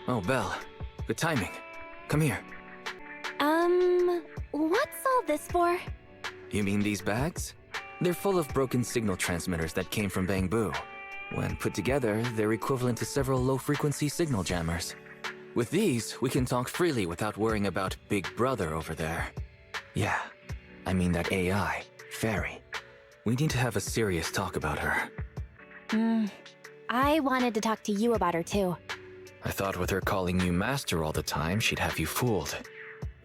Oh, Belle. Good timing. Come here. What's all this for? You mean these bags? They're full of broken signal transmitters that came from Bangbu. When put together, they're equivalent to several low-frequency signal jammers. With these, we can talk freely without worrying about Big Brother over there. Yeah, I mean that AI, Fairy. We need to have a serious talk about her. I wanted to talk to you about her too. I thought with her calling you Master all the time, she'd have you fooled.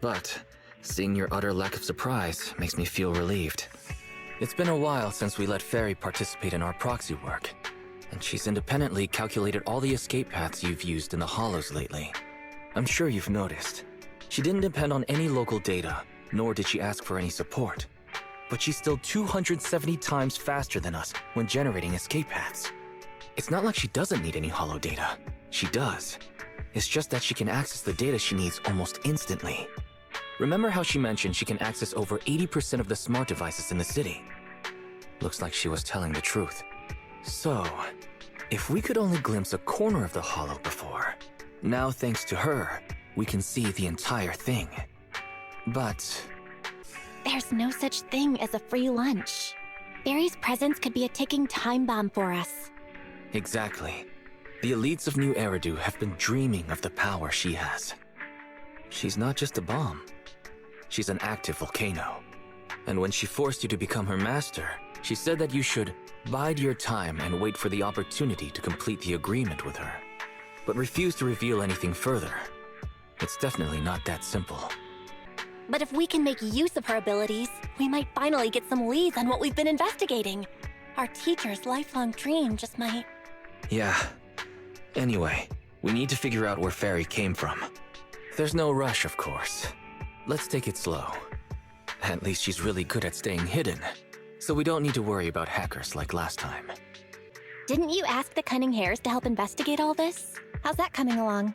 But seeing your utter lack of surprise makes me feel relieved. It's been a while since we let Fairy participate in our proxy work, and she's independently calculated all the escape paths you've used in the Hollows lately. I'm sure you've noticed. She didn't depend on any local data, nor did she ask for any support. But she's still 270 times faster than us when generating escape paths. It's not like she doesn't need any hollow data. She does. It's just that she can access the data she needs almost instantly. Remember how she mentioned she can access over 80% of the smart devices in the city? Looks like she was telling the truth. So, if we could only glimpse a corner of the hollow before, now thanks to her, we can see the entire thing. But There's no such thing as a free lunch. Barry's presence could be a ticking time bomb for us. exactly. The elites of New Eridu have been dreaming of the power she has. She's not just a bomb. She's an active volcano. And when she forced you to become her master, she said that you should bide your time and wait for the opportunity to complete the agreement with her, but refuse to reveal anything further. It's definitely not that simple. But if we can make use of her abilities, we might finally get some leads on what we've been investigating. Our teacher's lifelong dream just might... Yeah. Anyway, we need to figure out where Fairy came from. There's no rush, of course. Let's take it slow. At least she's really good at staying hidden, so we don't need to worry about hackers like last time. Didn't you ask the Cunning Hares to help investigate all this? How's that coming along?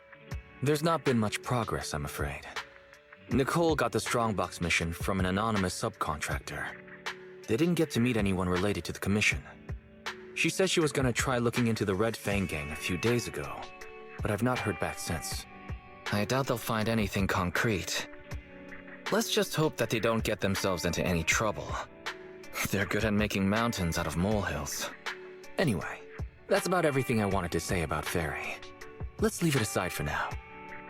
There's not been much progress, I'm afraid. Nicole got the Strongbox mission from an anonymous subcontractor. They didn't get to meet anyone related to the commission. She said she was gonna try looking into the Red Fang gang a few days ago, but I've not heard back since. I doubt they'll find anything concrete. Let's just hope that they don't get themselves into any trouble. They're good at making mountains out of molehills. Anyway, that's about everything I wanted to say about Fairy. Let's leave it aside for now.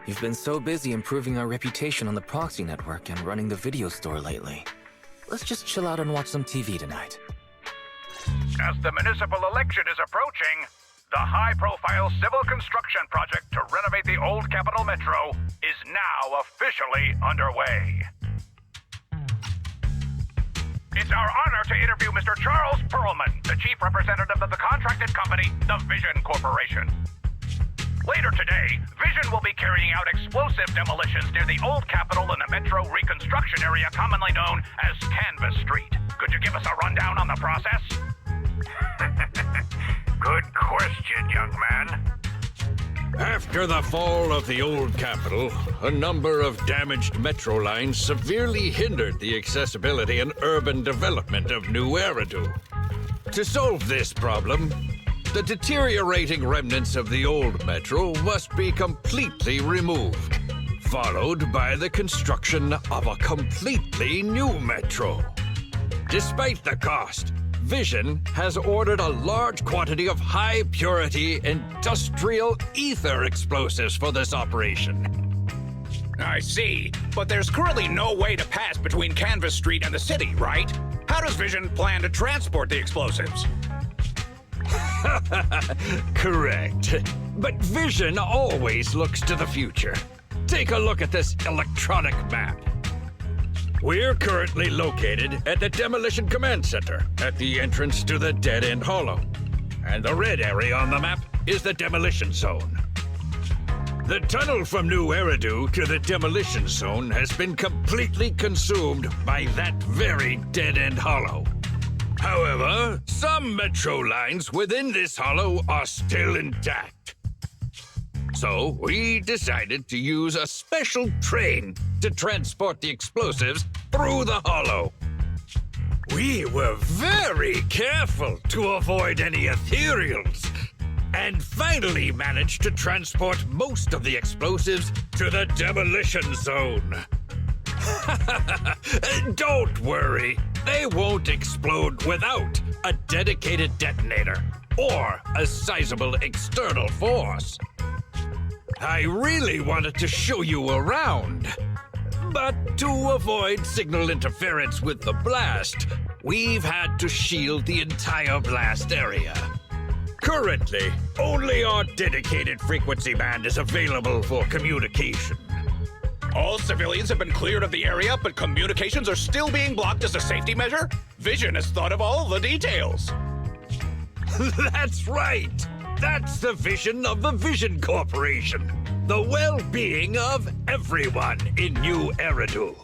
You've been so busy improving our reputation on the proxy network and running the video store lately. Let's just chill out and watch some TV tonight. As the municipal election is approaching, the high-profile civil construction project to renovate the old Capital Metro is now officially underway. It's our honor to interview Mr. Charles Perlman, the chief representative of the contracted company, the Vision Corporation. Later today, Vision will be carrying out explosive demolitions near the old Capitol in the Metro reconstruction area commonly known as Canvas Street. Could you give us a rundown on the process? Good question, young man. After the fall of the old Capitol, a number of damaged metro lines severely hindered the accessibility and urban development of New Eridu. To solve this problem, the deteriorating remnants of the old metro must be completely removed, followed by the construction of a completely new metro. Despite the cost, Vision has ordered a large quantity of high-purity industrial ether explosives for this operation. I see, but there's currently no way to pass between Canvas Street and the city, right? How does Vision plan to transport the explosives? Correct. But Vision always looks to the future. Take a look at this electronic map. We're currently located at the Demolition Command Center, at the entrance to the dead-end hollow. And the red area on the map is the demolition zone. The tunnel from New Eridu to the demolition zone has been completely consumed by that very dead-end hollow. However, some metro lines within this hollow are still intact. So we decided to use a special train to transport the explosives through the hollow. We were very careful to avoid any ethereals and finally managed to transport most of the explosives to the demolition zone. Don't worry, they won't explode without a dedicated detonator or a sizable external force. I really wanted to show you around, but to avoid signal interference with the blast, we've had to shield the entire blast area. Currently, only our dedicated frequency band is available for communication. All civilians have been cleared of the area, but communications are still being blocked as a safety measure? Vision has thought of all the details. That's right! That's the vision of the Vision Corporation. The well-being of everyone in New Eridu.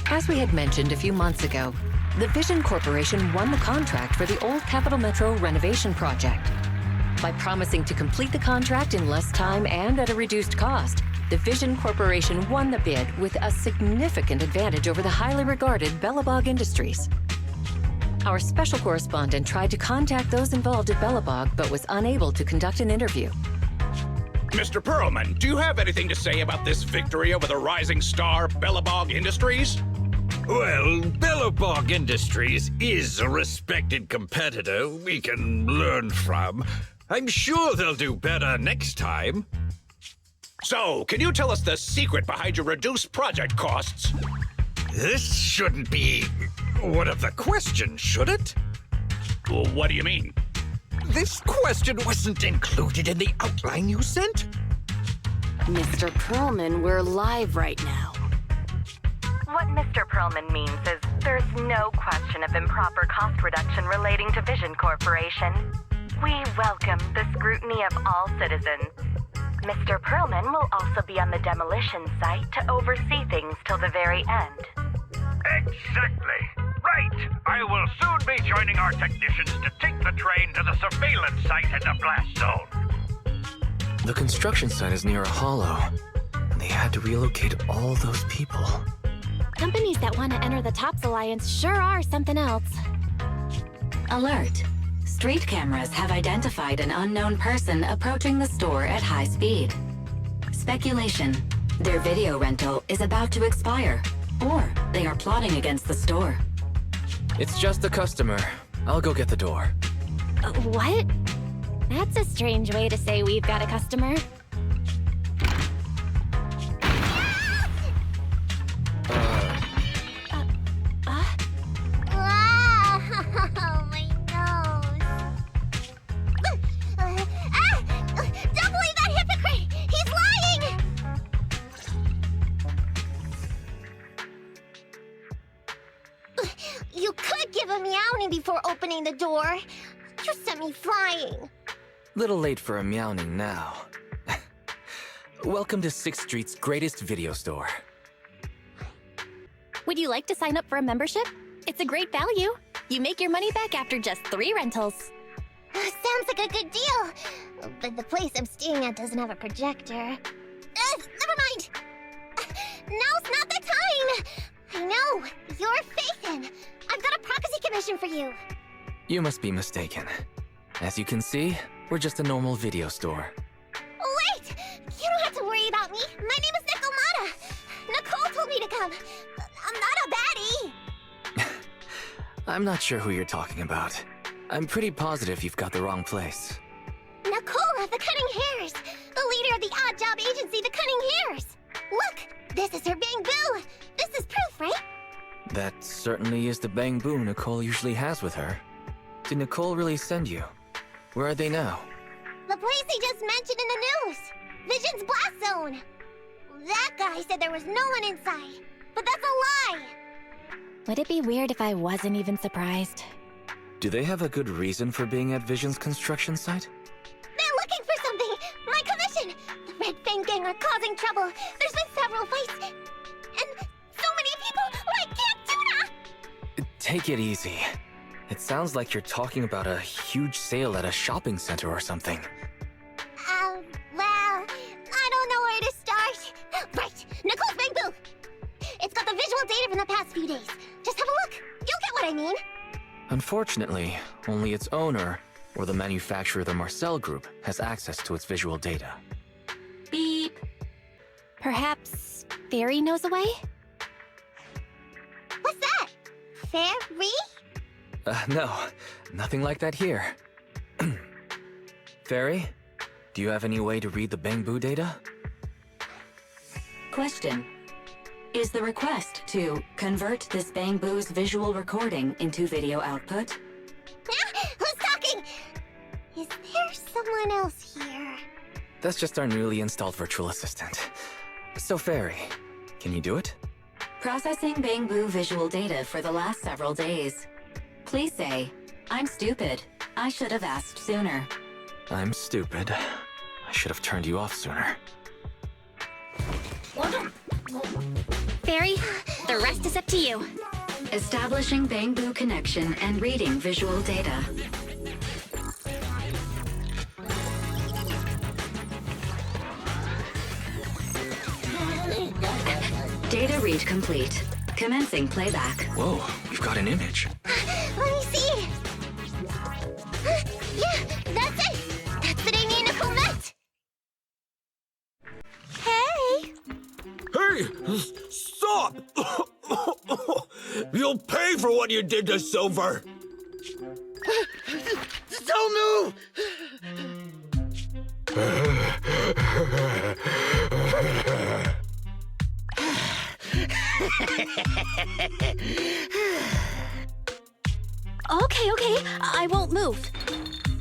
As we had mentioned a few months ago, the Vision Corporation won the contract for the old Capital Metro renovation project. By promising to complete the contract in less time and at a reduced cost, the Vision Corporation won the bid with a significant advantage over the highly regarded Bellabog Industries. Our special correspondent tried to contact those involved at Bellabog, but was unable to conduct an interview. Mr. Perlman, do you have anything to say about this victory over the rising star Bellabog Industries? Well, Bellabog Industries is a respected competitor we can learn from. I'm sure they'll do better next time. So, can you tell us the secret behind your reduced project costs? This shouldn't be one of the questions, should it? Well, what do you mean? This question wasn't included in the outline you sent? Mr. Perlman, we're live right now. What Mr. Perlman means is there's no question of improper cost reduction relating to Vision Corporation. We welcome the scrutiny of all citizens. Mr. Perlman will also be on the demolition site to oversee things till the very end. Exactly. Right. I will soon be joining our technicians to take the train to the surveillance site in the blast zone. The construction site is near a hollow, and they had to relocate all those people. Companies that want to enter the TOPS Alliance sure are something else. Alert. Street cameras have identified an unknown person approaching the store at high speed. Speculation. Their video rental is about to expire, or they are plotting against the store. It's just a customer. I'll go get the door. What? That's a strange way to say we've got a customer. Oh, my nose. Don't believe that hypocrite! He's lying! You could give a meowing before opening the door. You sent me flying. Little late for a meowing now. Welcome to 6th Street's greatest video store. Would you like to sign up for a membership? It's a great value. You make your money back after just 3 rentals. Sounds like a good deal. But the place I'm staying at doesn't have a projector. Never mind. Now's not the time. I know. You're Faithin. I've got a prophecy commission for you. You must be mistaken. As you can see, we're just a normal video store. Wait! You don't have to worry about me. My name is Nicole. Nicole told me to come. I'm not a baddie. I'm not sure who you're talking about. I'm pretty positive you've got the wrong place. Nicole of the Cutting Hairs. The leader of the odd job agency, the Cutting Hairs. Look! This is her bang boo. This is proof, right? That certainly is the bang boo Nicole usually has with her. Did Nicole really send you? Where are they now? The place he just mentioned in the news. Vision's blast zone. That guy said there was no one inside. But that's a lie. Would it be weird if I wasn't even surprised? Do they have a good reason for being at Vision's construction site? They're looking for something. My commission. The Red Fang Gang are causing trouble. There's been several fights. And so many people like Capitulo. Take it easy. It sounds like you're talking about a huge sale at a shopping center or something. Well, I don't know where to start. Right, Nicole's Bang Boo. It's got the visual data from the past few days. Just have a look. You'll get what I mean. Unfortunately, only its owner, or the manufacturer of the Marcel Group has access to its visual data. Beep. Perhaps Fairy knows a way? What's that? Fairy? No, nothing like that here. Fairy, do you have any way to read the Bangbu data? Question. Is the request to convert this Bangbu's visual recording into video output? Ah, who's talking? Is there someone else here? That's just our newly installed virtual assistant. So Fairy, can you do it? Processing Bangbu visual data for the last several days. Please say, I'm stupid. I should have asked sooner. I'm stupid. I should have turned you off sooner. Fairy, the rest is up to you. Establishing Bangbu connection and reading visual data. Data read complete. Commencing playback. Whoa, we've got an image. Let me see. Yeah, that's it. That's the Damien Nicole met. Hey. Hey! Stop! You'll pay for what you did to Silver! Don't move! Okay, I won't move.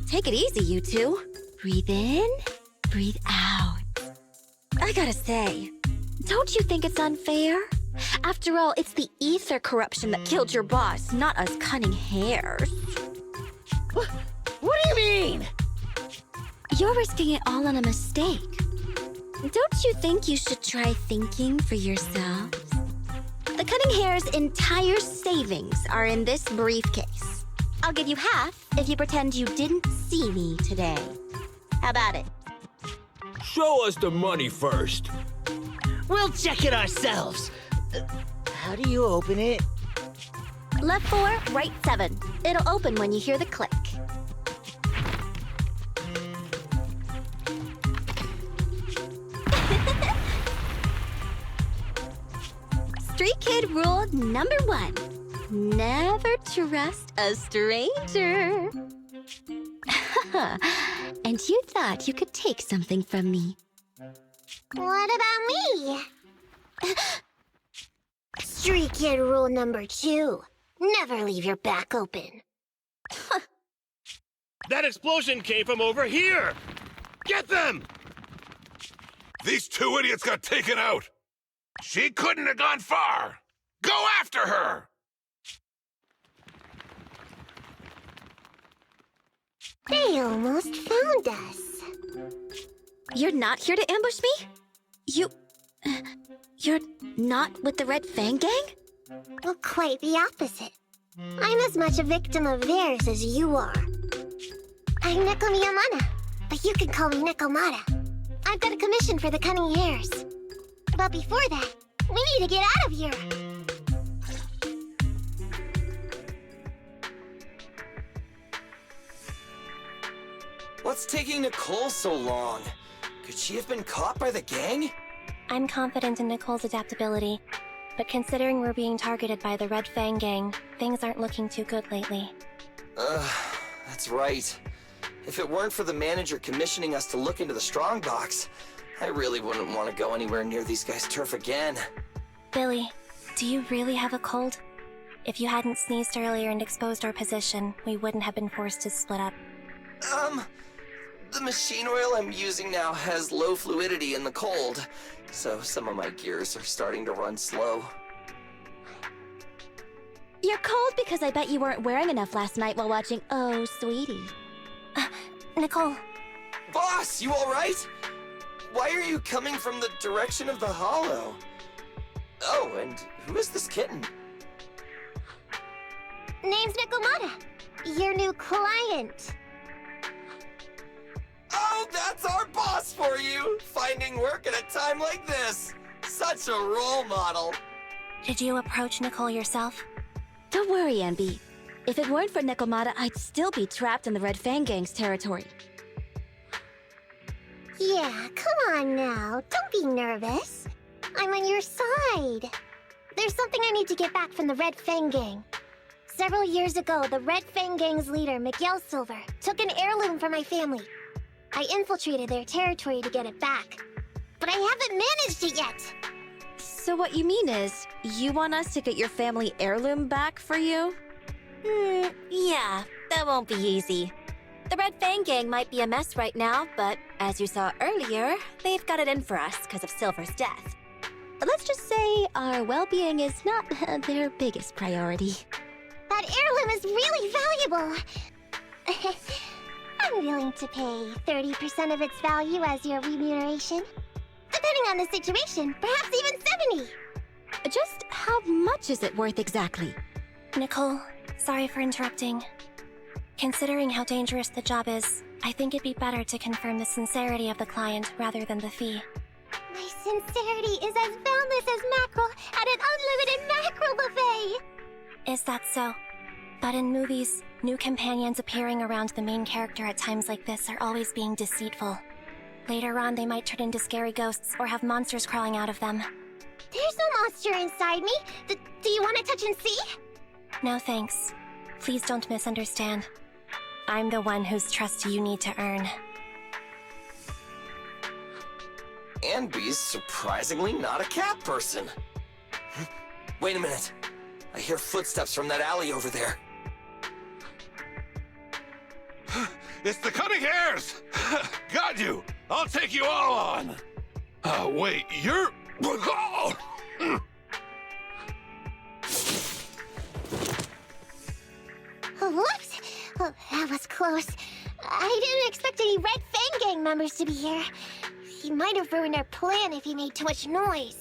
Take it easy, you two. Breathe in, breathe out. I gotta say, don't you think it's unfair? After all, it's the ether corruption that killed your boss, not us cunning hares. What do you mean? You're risking it all on a mistake. Don't you think you should try thinking for yourselves? The cunning hare's entire savings are in this briefcase. I'll give you half if you pretend you didn't see me today. How about it? Show us the money first. We'll check it ourselves. How do you open it? Left 4, right 7. It'll open when you hear the click. Street kid rule number 1. Never trust a stranger. And you thought you could take something from me. What about me? Street kid rule number 2. Never leave your back open. That explosion came from over here! Get them! These two idiots got taken out! She couldn't have gone far! Go after her! They almost found us. You're not here to ambush me? You're not with the Red Fang Gang? Well, quite the opposite. I'm as much a victim of theirs as you are. I'm Neko Miyamana, but you can call me Nekomata. I've got a commission for the Cunning Hares. But before that, we need to get out of here. What's taking Nicole so long? Could she have been caught by the gang? I'm confident in Nicole's adaptability, but considering we're being targeted by the Red Fang Gang, things aren't looking too good lately. That's right. If it weren't for the manager commissioning us to look into the strongbox, I really wouldn't want to go anywhere near these guys' turf again. Billy, do you really have a cold? If you hadn't sneezed earlier and exposed our position, we wouldn't have been forced to split up. The machine oil I'm using now has low fluidity in the cold, so some of my gears are starting to run slow. You're cold because I bet you weren't wearing enough last night while watching Oh, Sweetie. Nicole. Boss, you alright? Why are you coming from the direction of the hollow? Oh, and who is this kitten? Name's Nekomata, your new client. Oh, that's our boss for you! Finding work at a time like this! Such a role model! Did you approach Nicole yourself? Don't worry, Ambi. If it weren't for Nekomata, I'd still be trapped in the Red Fang Gang's territory. Yeah, come on now. Don't be nervous. I'm on your side. There's something I need to get back from the Red Fang Gang. Several years ago, the Red Fang Gang's leader, Miguel Silver, took an heirloom from my family. I infiltrated their territory to get it back. But I haven't managed it yet. So what you mean is, you want us to get your family heirloom back for you? Yeah, that won't be easy. The Red Fang Gang might be a mess right now, but as you saw earlier, they've got it in for us because of Silver's death. Let's just say our well-being is not their biggest priority. That heirloom is really valuable. I'm willing to pay 30% of its value as your remuneration. Depending on the situation, perhaps even 70. Just how much is it worth exactly? Nicole, sorry for interrupting. Considering how dangerous the job is, I think it'd be better to confirm the sincerity of the client rather than the fee. My sincerity is as boundless as mackerel at an unlimited mackerel buffet! Is that so? But in movies, new companions appearing around the main character at times like this are always being deceitful. Later on, they might turn into scary ghosts or have monsters crawling out of them. There's no monster inside me. Do you want to touch and see? No thanks. Please don't misunderstand. I'm the one whose trust you need to earn. Anby's surprisingly not a cat person. Wait a minute. I hear footsteps from that alley over there. It's the cunning hares! Got you! I'll take you all on! Wait, you're... Whoops! Oh, that was close. I didn't expect any Red Fang Gang members to be here. He might have ruined our plan if he made too much noise.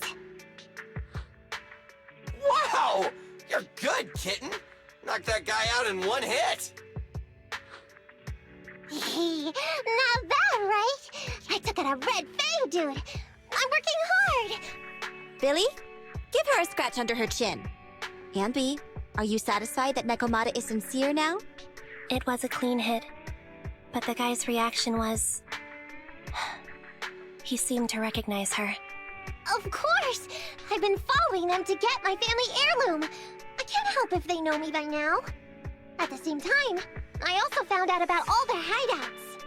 Wow! You're good, kitten! Knocked that guy out in one hit! Not bad, right? I took out a Red Fang dude! I'm working hard! Billy, give her a scratch under her chin. Anby, are you satisfied that Nekomata is sincere now? It was a clean hit, but the guy's reaction was... he seemed to recognize her. Of course! I've been following them to get my family heirloom. I can't help if they know me by now. At the same time, I also found out about all their hideouts.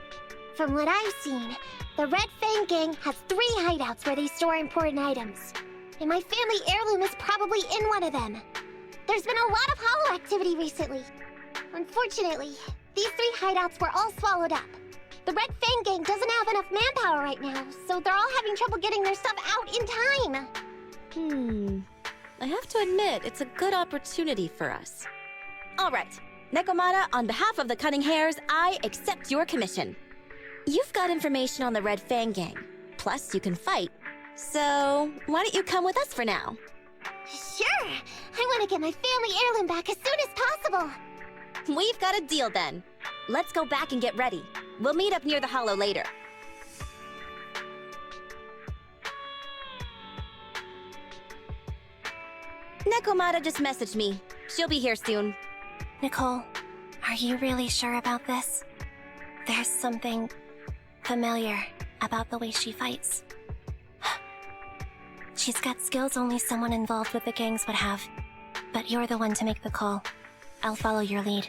From what I've seen, the Red Fang Gang has 3 hideouts where they store important items. And my family heirloom is probably in one of them. There's been a lot of hollow activity recently. Unfortunately, these 3 hideouts were all swallowed up. The Red Fang Gang doesn't have enough manpower right now, so they're all having trouble getting their stuff out in time. I have to admit, it's a good opportunity for us. All right, Nekomata, on behalf of the Cunning Hares, I accept your commission. You've got information on the Red Fang Gang, plus you can fight. So, why don't you come with us for now? Sure! I want to get my family heirloom back as soon as possible! We've got a deal then. Let's go back and get ready. We'll meet up near the hollow later. Nekomata just messaged me. She'll be here soon. Nicole, are you really sure about this? There's something familiar about the way she fights. She's got skills only someone involved with the gangs would have. But you're the one to make the call. I'll follow your lead.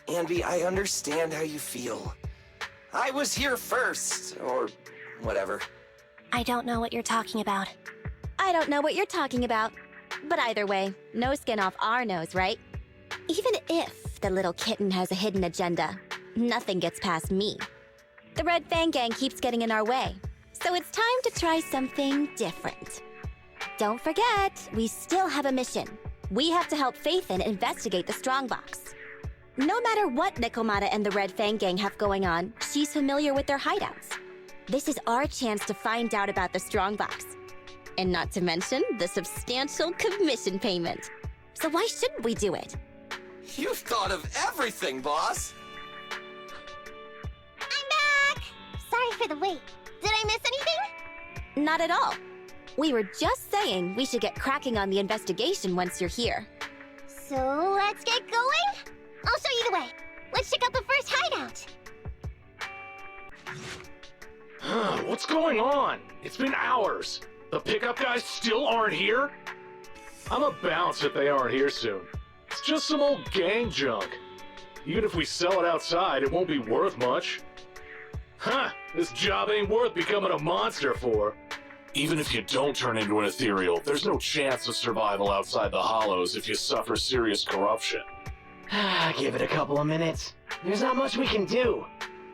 Anby, I understand how you feel. I was here first, or whatever. I don't know what you're talking about. I don't know what you're talking about. But either way, no skin off our nose, right? Even if the little kitten has a hidden agenda, nothing gets past me. The Red Fang Gang keeps getting in our way, so it's time to try something different. Don't forget, we still have a mission. We have to help Faithin investigate the Strongbox. No matter what Nekomata and the Red Fang Gang have going on, she's familiar with their hideouts. This is our chance to find out about the Strongbox. And not to mention the substantial commission payment. So why shouldn't we do it? You've thought of everything, boss! I'm back! Sorry for the wait. Did I miss anything? Not at all. We were just saying we should get cracking on the investigation once you're here. So let's get going? I'll show you the way. Let's check out the first hideout. What's going on? It's been hours. The pickup guys still aren't here? I'ma bounce if they aren't here soon. It's just some old gang junk. Even if we sell it outside, it won't be worth much. Huh, this job ain't worth becoming a monster for. Even if you don't turn into an ethereal, there's no chance of survival outside the hollows if you suffer serious corruption. Give it a couple of minutes. There's not much we can do.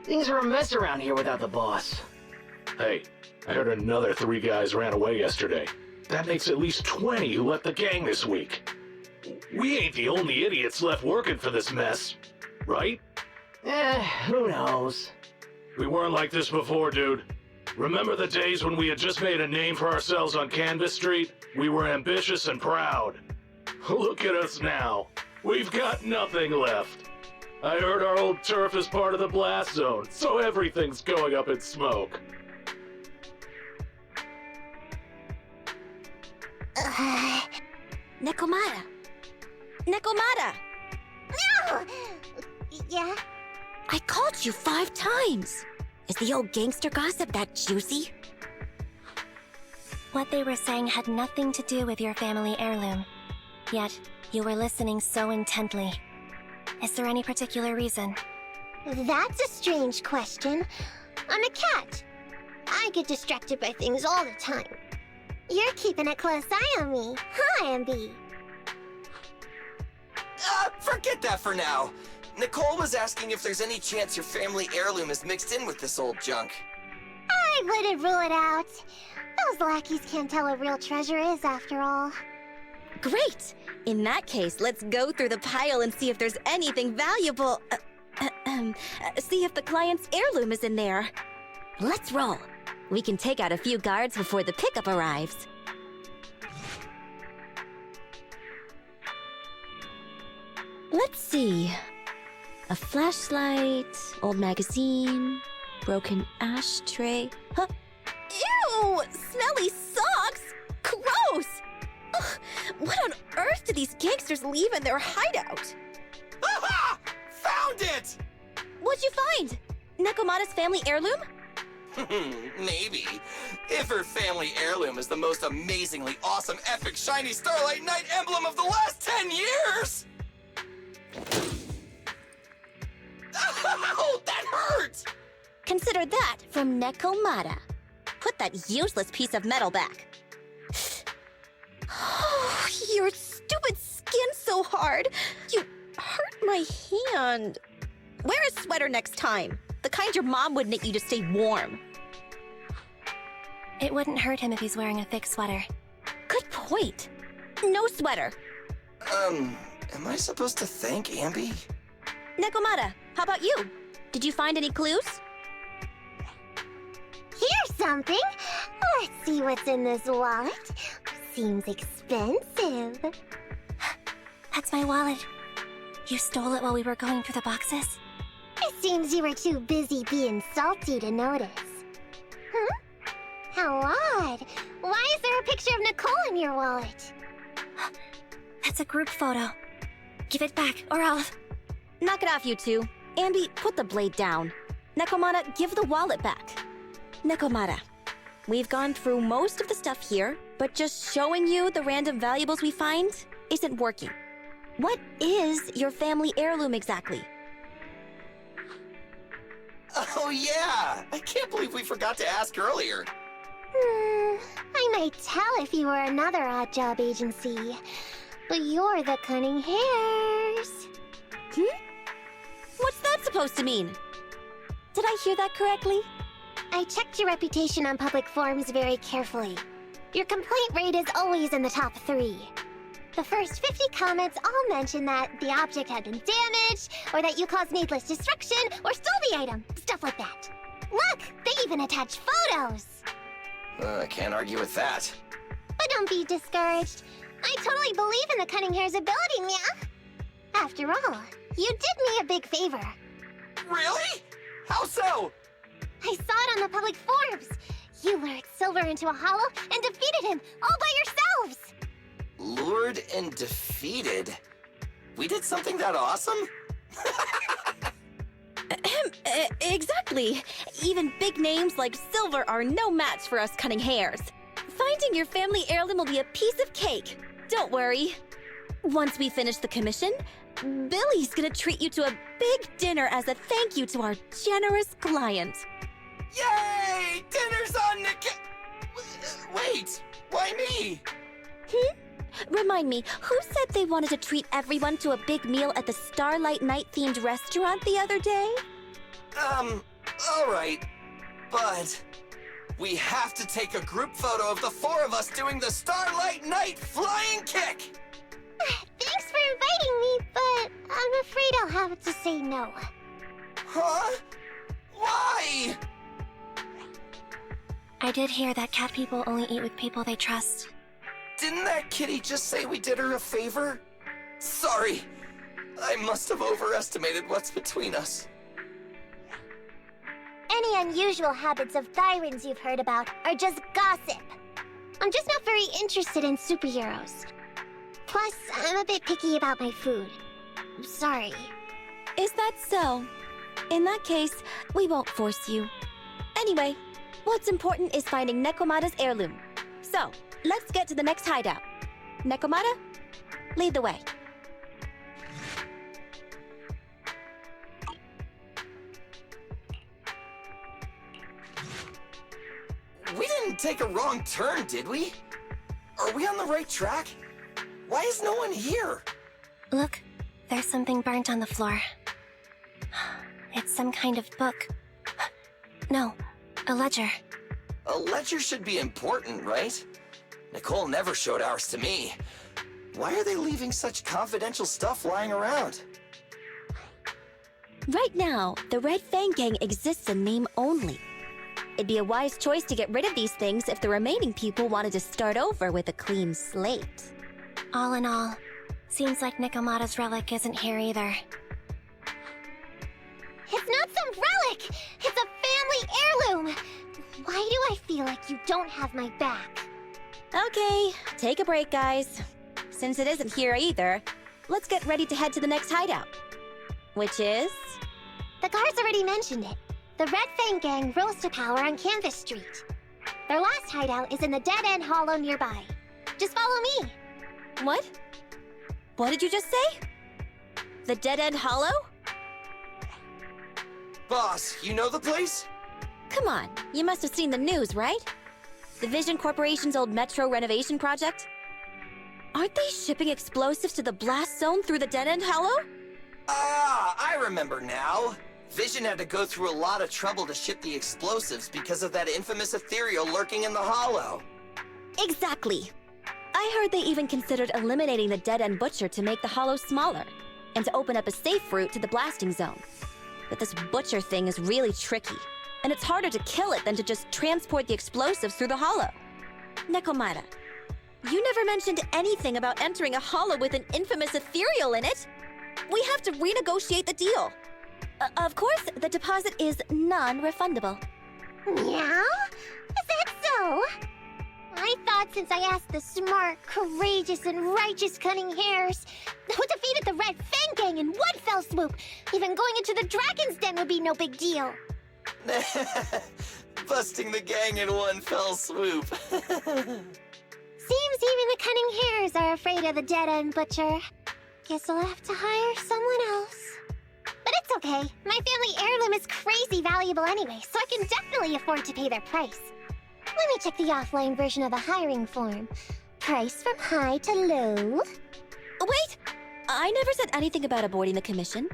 Things are a mess around here without the boss. Hey, I heard another 3 guys ran away yesterday. That makes at least 20 who left the gang this week. We ain't the only idiots left working for this mess, right? Who knows? We weren't like this before, dude. Remember the days when we had just made a name for ourselves on Canvas Street? We were ambitious and proud. Look at us now. We've got nothing left. I heard our old turf is part of the blast zone, so everything's going up in smoke. Nekomata! Nekomata! No! Yeah? I called you 5 times. Is the old gangster gossip that juicy? What they were saying had nothing to do with your family heirloom. Yet, you were listening so intently. Is there any particular reason? That's a strange question. I'm a cat. I get distracted by things all the time. You're keeping a close eye on me, huh, Ambi? Forget that for now. Nicole was asking if there's any chance your family heirloom is mixed in with this old junk. I wouldn't rule it out. Those lackeys can't tell what real treasure is, after all. Great! In that case, let's go through the pile and see if there's anything valuable. See if the client's heirloom is in there. Let's roll. We can take out a few guards before the pickup arrives. Let's see. A flashlight, old magazine, broken ashtray. Huh? Ew! Smelly socks! Gross! Ugh, what on earth did these gangsters leave in their hideout? Aha! Found it! What'd you find? Nekomata's family heirloom? Maybe. If her family heirloom is the most amazingly awesome, epic, shiny Starlight Knight emblem of the last 10 years! Ow! That hurt! Consider that from Nekomata. Put that useless piece of metal back. Oh, your stupid skin's so hard. You hurt my hand. Wear a sweater next time. The kind your mom would knit you to stay warm. It wouldn't hurt him if he's wearing a thick sweater. Good point. No sweater. Am I supposed to thank Ambi? Nekomata, how about you? Did you find any clues? Here's something. Let's see what's in this wallet. Seems expensive. That's my wallet. You stole it while we were going through the boxes? It seems you were too busy being salty to notice. Huh? How odd. Why is there a picture of Nicole in your wallet? That's a group photo. Give it back, or I'll... Knock it off, you two. Ambi, put the blade down. Nekomata, give the wallet back. Nekomata, we've gone through most of the stuff here, but just showing you the random valuables we find isn't working. What is your family heirloom exactly? Oh yeah! I can't believe we forgot to ask earlier. I might tell if you were another odd job agency, but you're the Cunning Hairs. What's that supposed to mean? Did I hear that correctly? I checked your reputation on public forums very carefully. Your complaint rate is always in the top 3. The first 50 comments all mention that the object had been damaged, or that you caused needless destruction, or stole the item, stuff like that. Look, they even attach photos! I can't argue with that. But don't be discouraged. I totally believe in the Cunning Hair's ability, Mia. After all, you did me a big favor. Really? How so? I saw it on the public forums. You lured Silver into a hollow and defeated him all by yourselves! Lured and defeated? We did something that awesome? Exactly. Even big names like Silver are no match for us cutting hairs. Finding your family heirloom will be a piece of cake. Don't worry. Once we finish the commission, Billy's gonna treat you to a big dinner as a thank you to our generous client. Yay! Dinner's on Wait, why me? Remind me, who said they wanted to treat everyone to a big meal at the Starlight Night-themed restaurant the other day? Alright. But we have to take a group photo of the four of us doing the Starlight Night flying kick! Thanks for inviting me, but I'm afraid I'll have to say no. Huh? Why? I did hear that cat people only eat with people they trust. Didn't that kitty just say we did her a favor? Sorry. I must have overestimated what's between us. Any unusual habits of Thyrans you've heard about are just gossip. I'm just not very interested in superheroes. Plus, I'm a bit picky about my food. Sorry. Is that so? In that case, we won't force you. Anyway, what's important is finding Nekomata's heirloom. So, let's get to the next hideout. Nekomata, lead the way. We didn't take a wrong turn, did we? Are we on the right track? Why is no one here? Look, there's something burnt on the floor. It's some kind of book. No, a ledger. A ledger should be important, right? Nicole never showed ours to me. Why are they leaving such confidential stuff lying around? Right now, the Red Fang Gang exists in name only. It'd be a wise choice to get rid of these things if the remaining people wanted to start over with a clean slate. All in all, seems like Nekomata's relic isn't here either. It's not some relic! It's a family heirloom! Why do I feel like you don't have my back? Okay, take a break, guys. Since it isn't here either, let's get ready to head to the next hideout. Which is? The guards already mentioned it. The Red Fang Gang rose to power on Canvas Street. Their last hideout is in the Dead-End Hollow nearby. Just follow me. What? What did you just say? The Dead-End Hollow? Boss, you know the place? Come on, you must have seen the news, right? The Vision Corporation's old metro renovation project? Aren't they shipping explosives to the blast zone through the Dead-End Hollow? Ah, I remember now. Vision had to go through a lot of trouble to ship the explosives because of that infamous ethereal lurking in the hollow. Exactly. I heard they even considered eliminating the Dead-End Butcher to make the hollow smaller, and to open up a safe route to the blasting zone. But this Butcher thing is really tricky, and it's harder to kill it than to just transport the explosives through the hollow. Nekomata, you never mentioned anything about entering a hollow with an infamous ethereal in it. We have to renegotiate the deal. Of course, the deposit is non-refundable. Meow? Is that so? I thought since I asked the smart, courageous, and righteous Cunning Hares, who defeated the Red Fang Gang in one fell swoop, even going into the Dragon's Den would be no big deal. Busting the gang in one fell swoop. Seems even the Cunning Hares are afraid of the Dead-End Butcher. Guess I'll have to hire someone else. But it's okay. My family heirloom is crazy valuable anyway, so I can definitely afford to pay their price. Let me check the offline version of the hiring form. Price from high to low. Wait! I never said anything about avoiding the commission.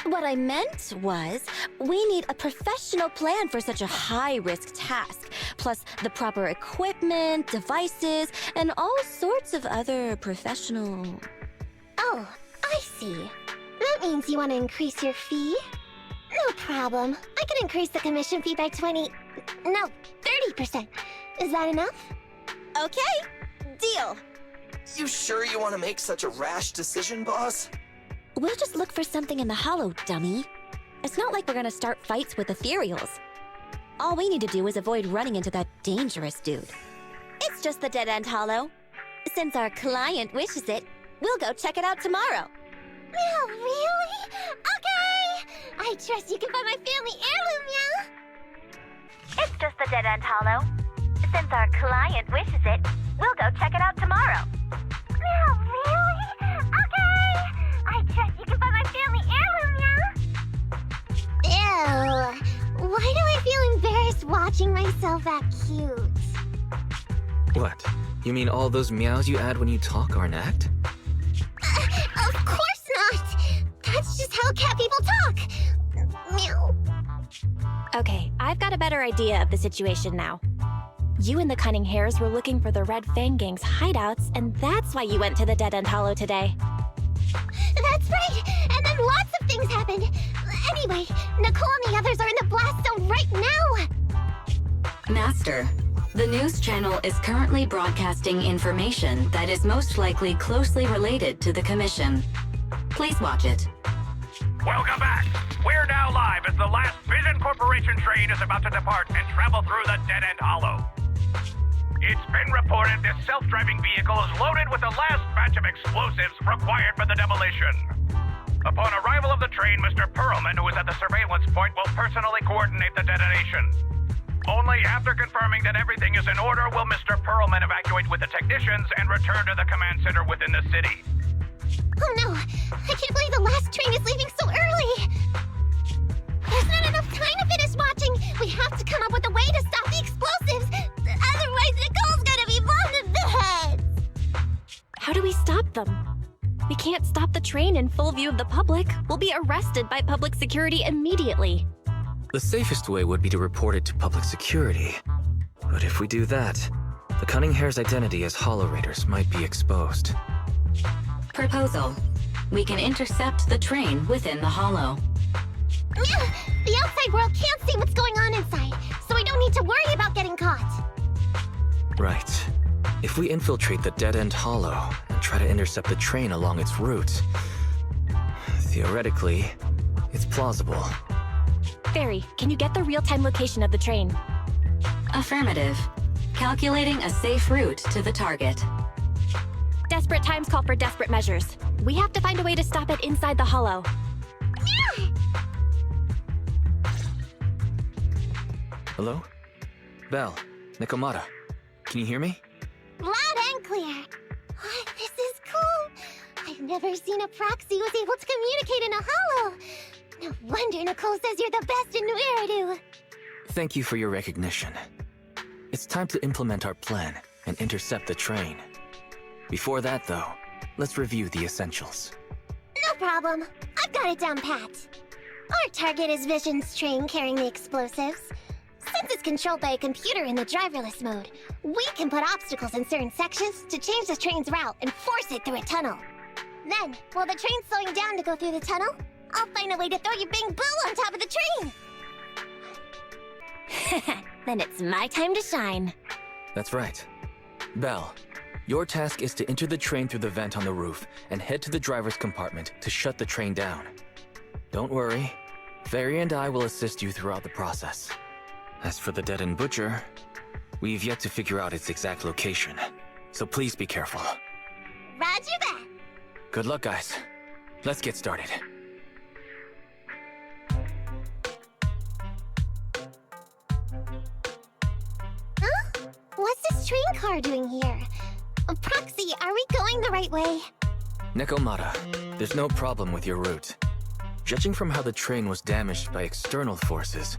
What I meant was, we need a professional plan for such a high-risk task, plus the proper equipment, devices, and all sorts of other professional... Oh, I see. That means you want to increase your fee? No problem. I can increase the commission fee by 30%. Is that enough? Okay, deal. You sure you want to make such a rash decision, boss? We'll just look for something in the hollow, dummy. It's not like we're gonna start fights with ethereals. All we need to do is avoid running into that dangerous dude. It's just the Dead-End Hollow. Since our client wishes it, we'll go check it out tomorrow. Meow, really? Okay! I trust you can find my family heirloom, Meow! It's just the Dead End Hollow. Since our client wishes it, we'll go check it out tomorrow. Meow, really? Okay! I trust you can find my family heirloom, Meow! Ew. Why do I feel embarrassed watching myself act cute? What? You mean all those meows you add when you talk are an act? Of course not! That's just how cat people talk! Meow. Okay, I've got a better idea of the situation now. You and the Cunning Hares were looking for the Red Fang Gang's hideouts, and that's why you went to the Dead End Hollow today. That's right! And then lots of things happened! Anyway, Nicole and the others are in the blast zone right now! Master, the news channel is currently broadcasting information that is most likely closely related to the Commission. Please watch it. Welcome back. We're now live as the last Vision Corporation train is about to depart and travel through the Dead End Hollow. It's been reported this self-driving vehicle is loaded with the last batch of explosives required for the demolition. Upon arrival of the train, Mr. Perlman, who is at the surveillance point, will personally coordinate the detonation. Only after confirming that everything is in order will Mr. Perlman evacuate with the technicians and return to the command center within the city. Oh no! I can't believe the last train is leaving so early! There's not enough time to finish watching! We have to come up with a way to stop the explosives! Otherwise, Nicole's gonna be bombed to bits! How do we stop them? We can't stop the train in full view of the public. We'll be arrested by public security immediately. The safest way would be to report it to public security. But if we do that, the Cunning Hare's identity as Hollow Raiders might be exposed. Proposal. We can intercept the train within the Hollow. The outside world can't see what's going on inside, so we don't need to worry about getting caught. Right. If we infiltrate the Dead End Hollow and try to intercept the train along its route, theoretically, it's plausible. Fairy, can you get the real-time location of the train? Affirmative. Calculating a safe route to the target. Desperate times call for desperate measures. We have to find a way to stop it inside the Hollow. Hello? Belle, Nikomata, can you hear me? Loud and clear. This is cool. I've never seen a proxy who's able to communicate in a hollow. No wonder Nicole says you're the best in New Eridu. Thank you for your recognition. It's time to implement our plan and intercept the train. Before that, though, let's review the essentials. No problem. I've got it down pat. Our target is Vision's train carrying the explosives. Since it's controlled by a computer in the driverless mode, we can put obstacles in certain sections to change the train's route and force it through a tunnel. Then, while the train's slowing down to go through the tunnel, I'll find a way to throw your bing boo on top of the train! Then it's my time to shine. That's right. Belle, your task is to enter the train through the vent on the roof and head to the driver's compartment to shut the train down. Don't worry, Fairy and I will assist you throughout the process. As for the Dead End Butcher, we've yet to figure out its exact location, so please be careful. Roger that! Good luck, guys. Let's get started. Huh? What's this train car doing here? Proxy, are we going the right way? Nikomata, there's no problem with your route. Judging from how the train was damaged by external forces,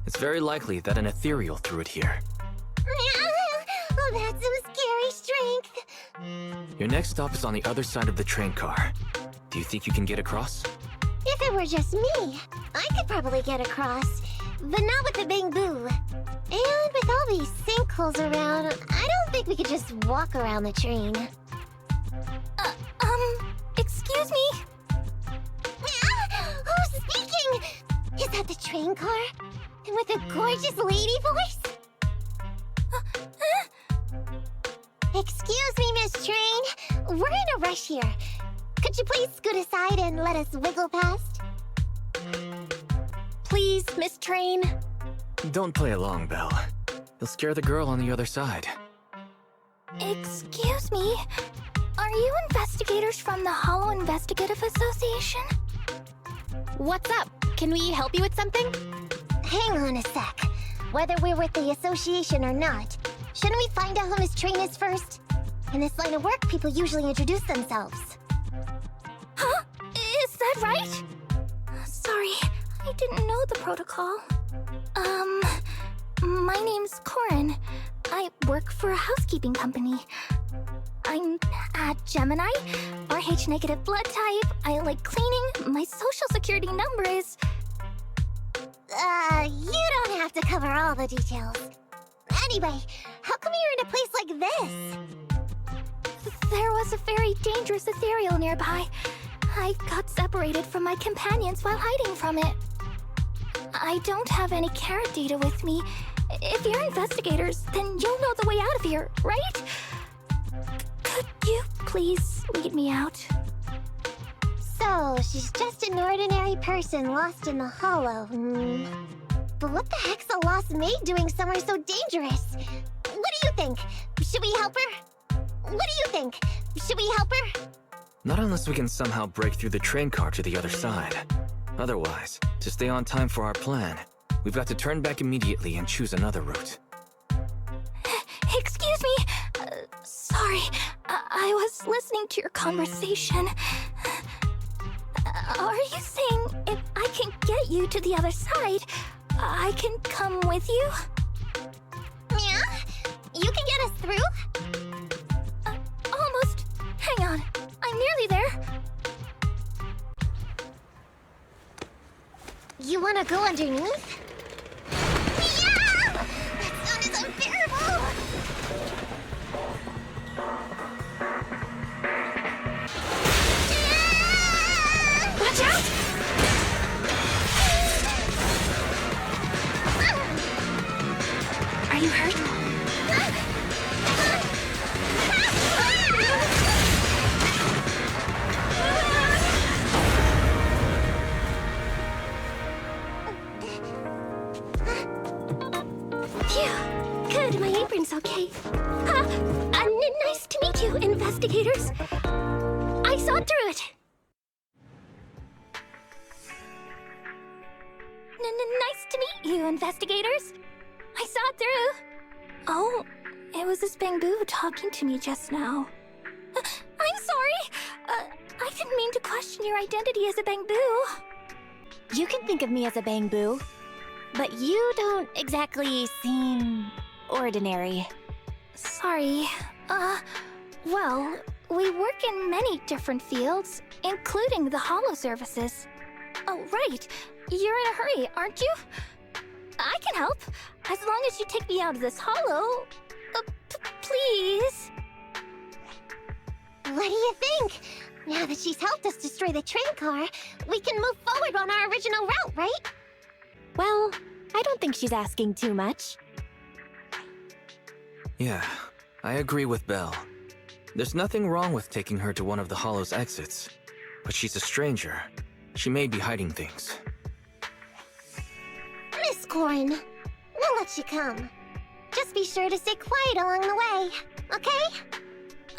it's very likely that an ethereal threw it here. Oh, that's some scary strength. Your next stop is on the other side of the train car. Do you think you can get across? If it were just me, I could probably get across, but not with the Bing Boo. And with all these sinkholes around, I don't think we could just walk around the train. Excuse me? Who's speaking? Is that the train car? And with a gorgeous lady voice? Excuse me, Miss Train. We're in a rush here. Could you please scoot aside and let us wiggle past? Please, Miss Train. Don't play along, Belle. You'll scare the girl on the other side. Excuse me? Are Are you investigators from the Hollow Investigative Association? What's up? Can we help you with something? Hang on a sec. Whether we're with the association or not, shouldn't we find out who Miss Train is first? In this line of work, people usually introduce themselves. Huh? Is that right? Sorry, I didn't know the protocol. My name's Corin. I work for a housekeeping company. I'm a Gemini, RH negative blood type, I like cleaning, my social security number is... You don't have to cover all the details. Anyway, how come you're in a place like this? There was a very dangerous ethereal nearby. I got separated from my companions while hiding from it. I don't have any carrot data with me. If you're investigators, then you'll know the way out of here, right? Could you please lead me out? So, she's just an ordinary person lost in the Hollow. But what the heck's a lost maid doing somewhere so dangerous? What do you think? Should we help her? What do you think? Should we help her? Not unless we can somehow break through the train car to the other side. Otherwise, to stay on time for our plan, we've got to turn back immediately and choose another route. Excuse me. Sorry, I was listening to your conversation. Are you saying if I can get you to the other side, I can come with you? Yeah? You can get us through? Almost. Hang on. I'm nearly there. You wanna go underneath? Yeah! That sound is unbearable! Watch out! Are you hurt? Phew. Good, my apron's okay. Nice to meet you, investigators. I saw through it. Nice to meet you, investigators. I saw it through. Oh, it was this Bamboo talking to me just now. I'm sorry. I didn't mean to question your identity as a Bamboo. You can think of me as a Bamboo, but you don't exactly seem ordinary. Sorry. Well, we work in many different fields, including the Hollow services. Oh, right. You're in a hurry, aren't you? I can help, as long as you take me out of this Hollow. Please. What do you think? Now that she's helped us destroy the train car, we can move forward on our original route, right? Well, I don't think she's asking too much. Yeah, I agree with Belle. There's nothing wrong with taking her to one of the Hollow's exits. But she's a stranger. She may be hiding things. Miss Corin, we'll let you come. Just be sure to stay quiet along the way, okay?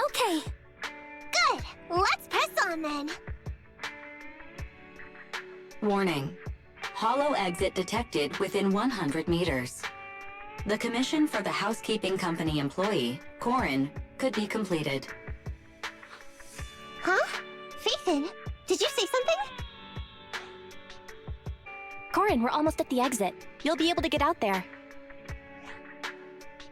Okay. Good! Let's press on then! Warning. Hollow exit detected within 100 meters. The commission for the housekeeping company employee, Corin, could be completed. Huh? Faithin, did you say something? Corin, we're almost at the exit. You'll be able to get out there.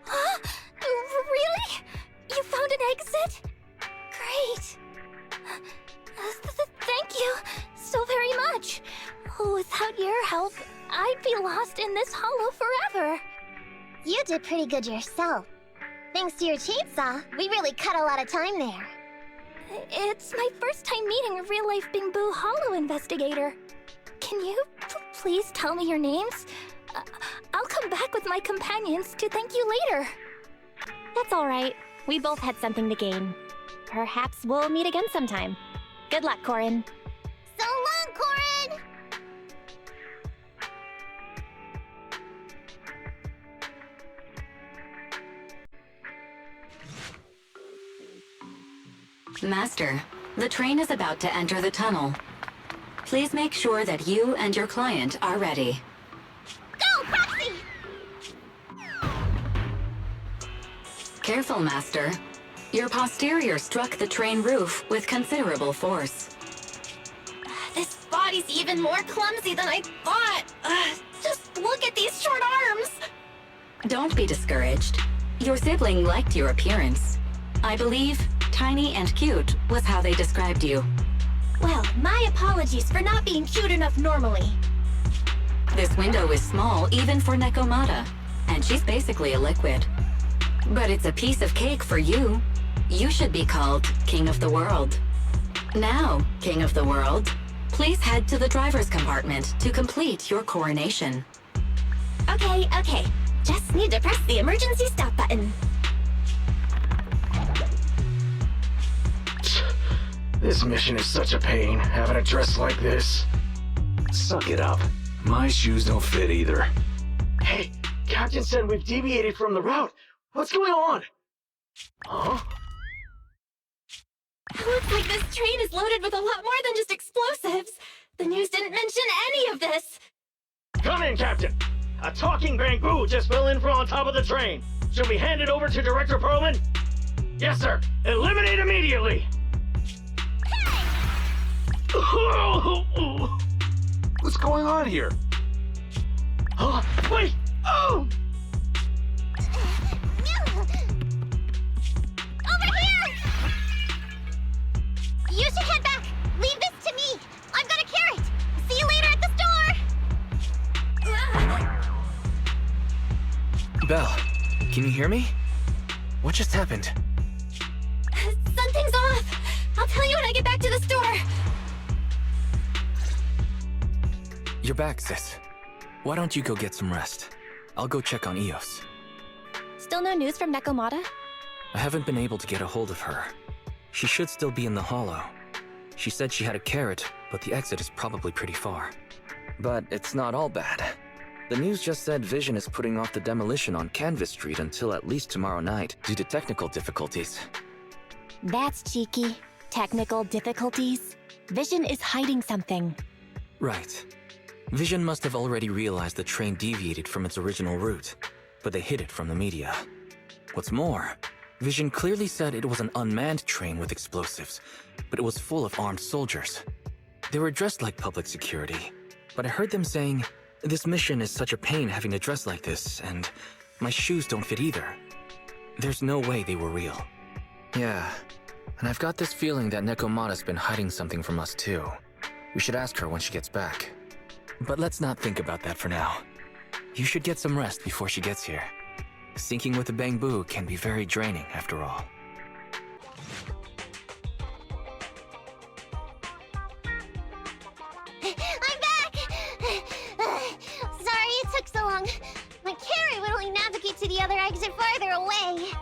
Huh? Really? You found an exit? Great. Thank you so very much. Without your help, I'd be lost in this Hollow forever. You did pretty good yourself. Thanks to your chainsaw, we really cut a lot of time there. It's my first time meeting a real-life Bamboo Hollow investigator. Can you please tell me your names? I'll come back with my companions to thank you later. That's all right. We both had something to gain. Perhaps we'll meet again sometime. Good luck, Corin. So long, Corin! Master, the train is about to enter the tunnel. Please make sure that you and your client are ready. Go, Proxy! Careful, Master. Your posterior struck the train roof with considerable force. This body's even more clumsy than I thought. Just look at these short arms. Don't be discouraged. Your sibling liked your appearance. I believe tiny and cute was how they described you. Well, my apologies for not being cute enough normally. This window is small even for Nekomata, and she's basically a liquid. But it's a piece of cake for you. You should be called King of the World. Now, King of the World, please head to the driver's compartment to complete your coronation. Okay. Just need to press the emergency stop button. This mission is such a pain, having a dress like this. Suck it up. My shoes don't fit either. Hey, Captain said we've deviated from the route. What's going on? Huh? Looks like this train is loaded with a lot more than just explosives. The news didn't mention any of this. Come in, Captain. A talking bamboo just fell in from on top of the train. Should we hand it over to Director Perlman? Yes, sir. Eliminate immediately. What's going on here? Wait! Oh! Over here! You should head back. Leave this to me. I've got a carrot. See you later at the store. Belle, can you hear me? What just happened? Something's off. I'll tell you when I get back to the store. You're back, sis. Why don't you go get some rest? I'll go check on Eos. Still no news from Nekomata? I haven't been able to get a hold of her. She should still be in the hollow. She said she had a carrot, but the exit is probably pretty far. But it's not all bad. The news just said Vision is putting off the demolition on Canvas Street until at least tomorrow night due to technical difficulties. That's cheeky. Technical difficulties. Vision is hiding something. Right. Vision must have already realized the train deviated from its original route, but they hid it from the media. What's more, Vision clearly said it was an unmanned train with explosives, but it was full of armed soldiers. They were dressed like public security, but I heard them saying, "This mission is such a pain having to dress like this, and my shoes don't fit either." There's no way they were real. Yeah, and I've got this feeling that Nekomata's been hiding something from us too. We should ask her when she gets back. But let's not think about that for now. You should get some rest before she gets here. Sinking with a bamboo can be very draining after all. I'm back! Sorry it took so long. My carrot would only navigate to the other exit farther away.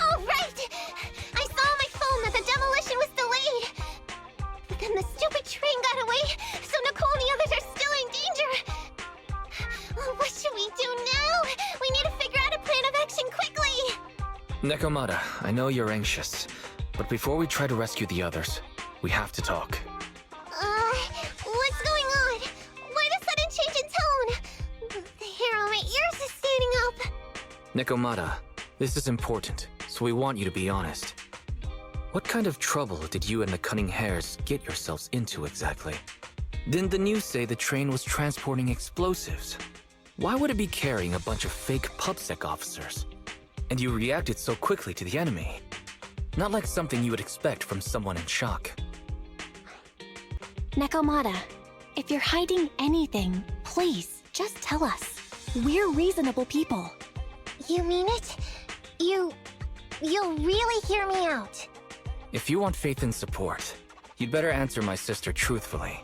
Oh, right! I saw on my phone that the demolition was delayed. But then the stupid train got away, so Nicole and the others are still in danger. Oh, what should we do now? We need to figure out a plan of action quickly. Nekomata, I know you're anxious, but before we try to rescue the others, we have to talk. What's going on? Why the sudden change in tone? The hair on my ears is standing up. Nekomata, this is important, so we want you to be honest. What kind of trouble did you and the Cunning Hares get yourselves into exactly? Didn't the news say the train was transporting explosives? Why would it be carrying a bunch of fake PubSec officers? And you reacted so quickly to the enemy. Not like something you would expect from someone in shock. Nekomata, if you're hiding anything, please, just tell us. We're reasonable people. You mean it? You'll really hear me out. If you want faith and support, you'd better answer my sister truthfully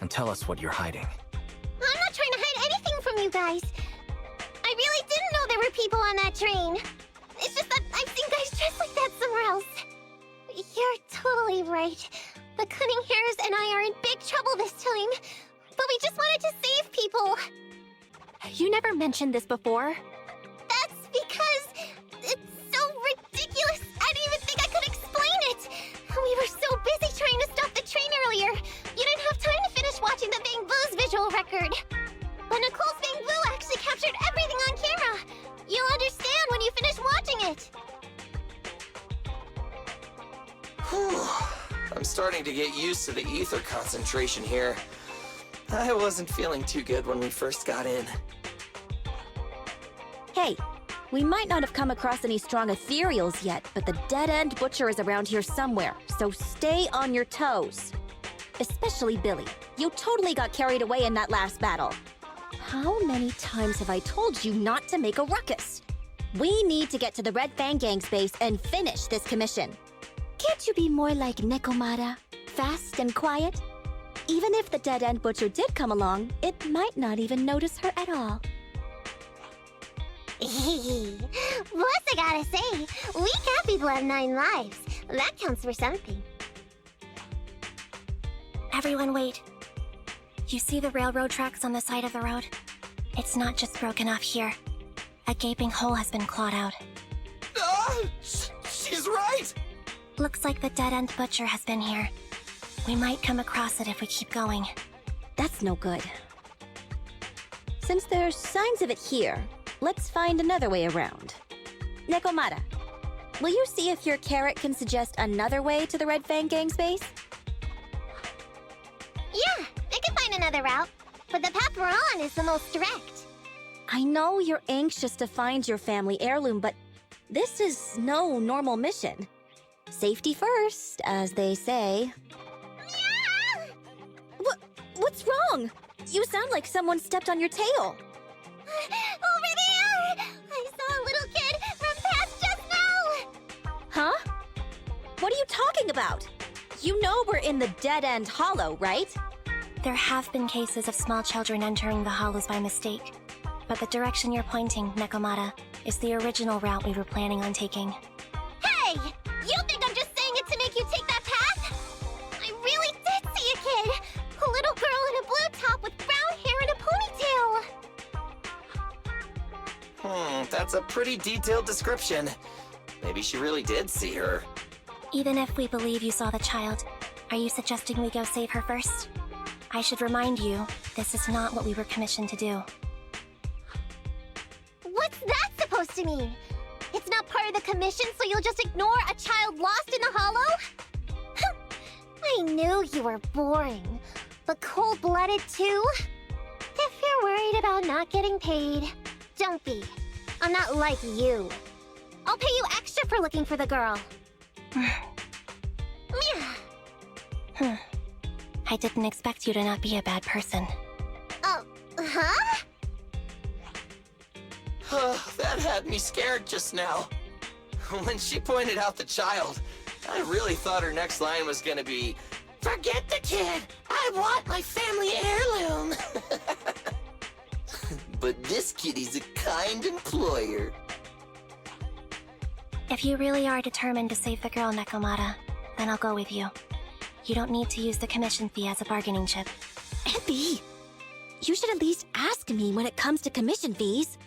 and tell us what you're hiding. I'm not trying to hide anything from you guys. I really didn't know there were people on that train. It's just that I've seen guys dressed like that somewhere else. You're totally right. The Cunning Hares and I are in big trouble this time. But we just wanted to save people. You never mentioned this before. That's because it's so ridiculous. I didn't even think I could explain it. starting to get used to the ether concentration here. I wasn't feeling too good when we first got in. Hey, we might not have come across any strong ethereals yet, but the dead-end butcher is around here somewhere, so stay on your toes. Especially Billy. You totally got carried away in that last battle. How many times have I told you not to make a ruckus? We need to get to the Red Fang Gang's base and finish this commission. Can't you be more like Nekomata? Fast and quiet? Even if the dead-end butcher did come along, it might not even notice her at all. Plus, I gotta say, we cat people have 9 lives. That counts for something. Everyone wait. You see the railroad tracks on the side of the road? It's not just broken off here. A gaping hole has been clawed out. She's right! Looks like the dead-end butcher has been here. We might come across it if we keep going. That's no good. Since there's signs of it here, let's find another way around. Nekomata, will you see if your carrot can suggest another way to the Red Fang Gang's base? Yeah, I can find another route, but the path we're on is the most direct. I know you're anxious to find your family heirloom, but this is no normal mission. Safety first, as they say. What's wrong? You sound like someone stepped on your tail. Over there! I saw a little kid run past just now! Huh? What are you talking about? You know we're in the dead-end hollow, right? There have been cases of small children entering the hollows by mistake. But the direction you're pointing, Nekomata, is the original route we were planning on taking. Hey! You think I'm just saying it to make you take that path? I really did see a kid! A little girl in a blue top with brown hair and a ponytail! That's a pretty detailed description. Maybe she really did see her. Even if we believe you saw the child, are you suggesting we go save her first? I should remind you, this is not what we were commissioned to do. What's that supposed to mean? It's not part of the commission, so you'll just ignore a child lost in the hollow? I knew you were boring, but cold-blooded too? If you're worried about not getting paid, don't be. I'm not like you. I'll pay you extra for looking for the girl. I didn't expect you to not be a bad person. Huh? That had me scared just now. When she pointed out the child, I really thought her next line was gonna be, "Forget the kid! I want my family heirloom!" But this kitty's a kind employer. If you really are determined to save the girl, Nekomata, then I'll go with you. You don't need to use the commission fee as a bargaining chip. Effie! You should at least ask me when it comes to commission fees.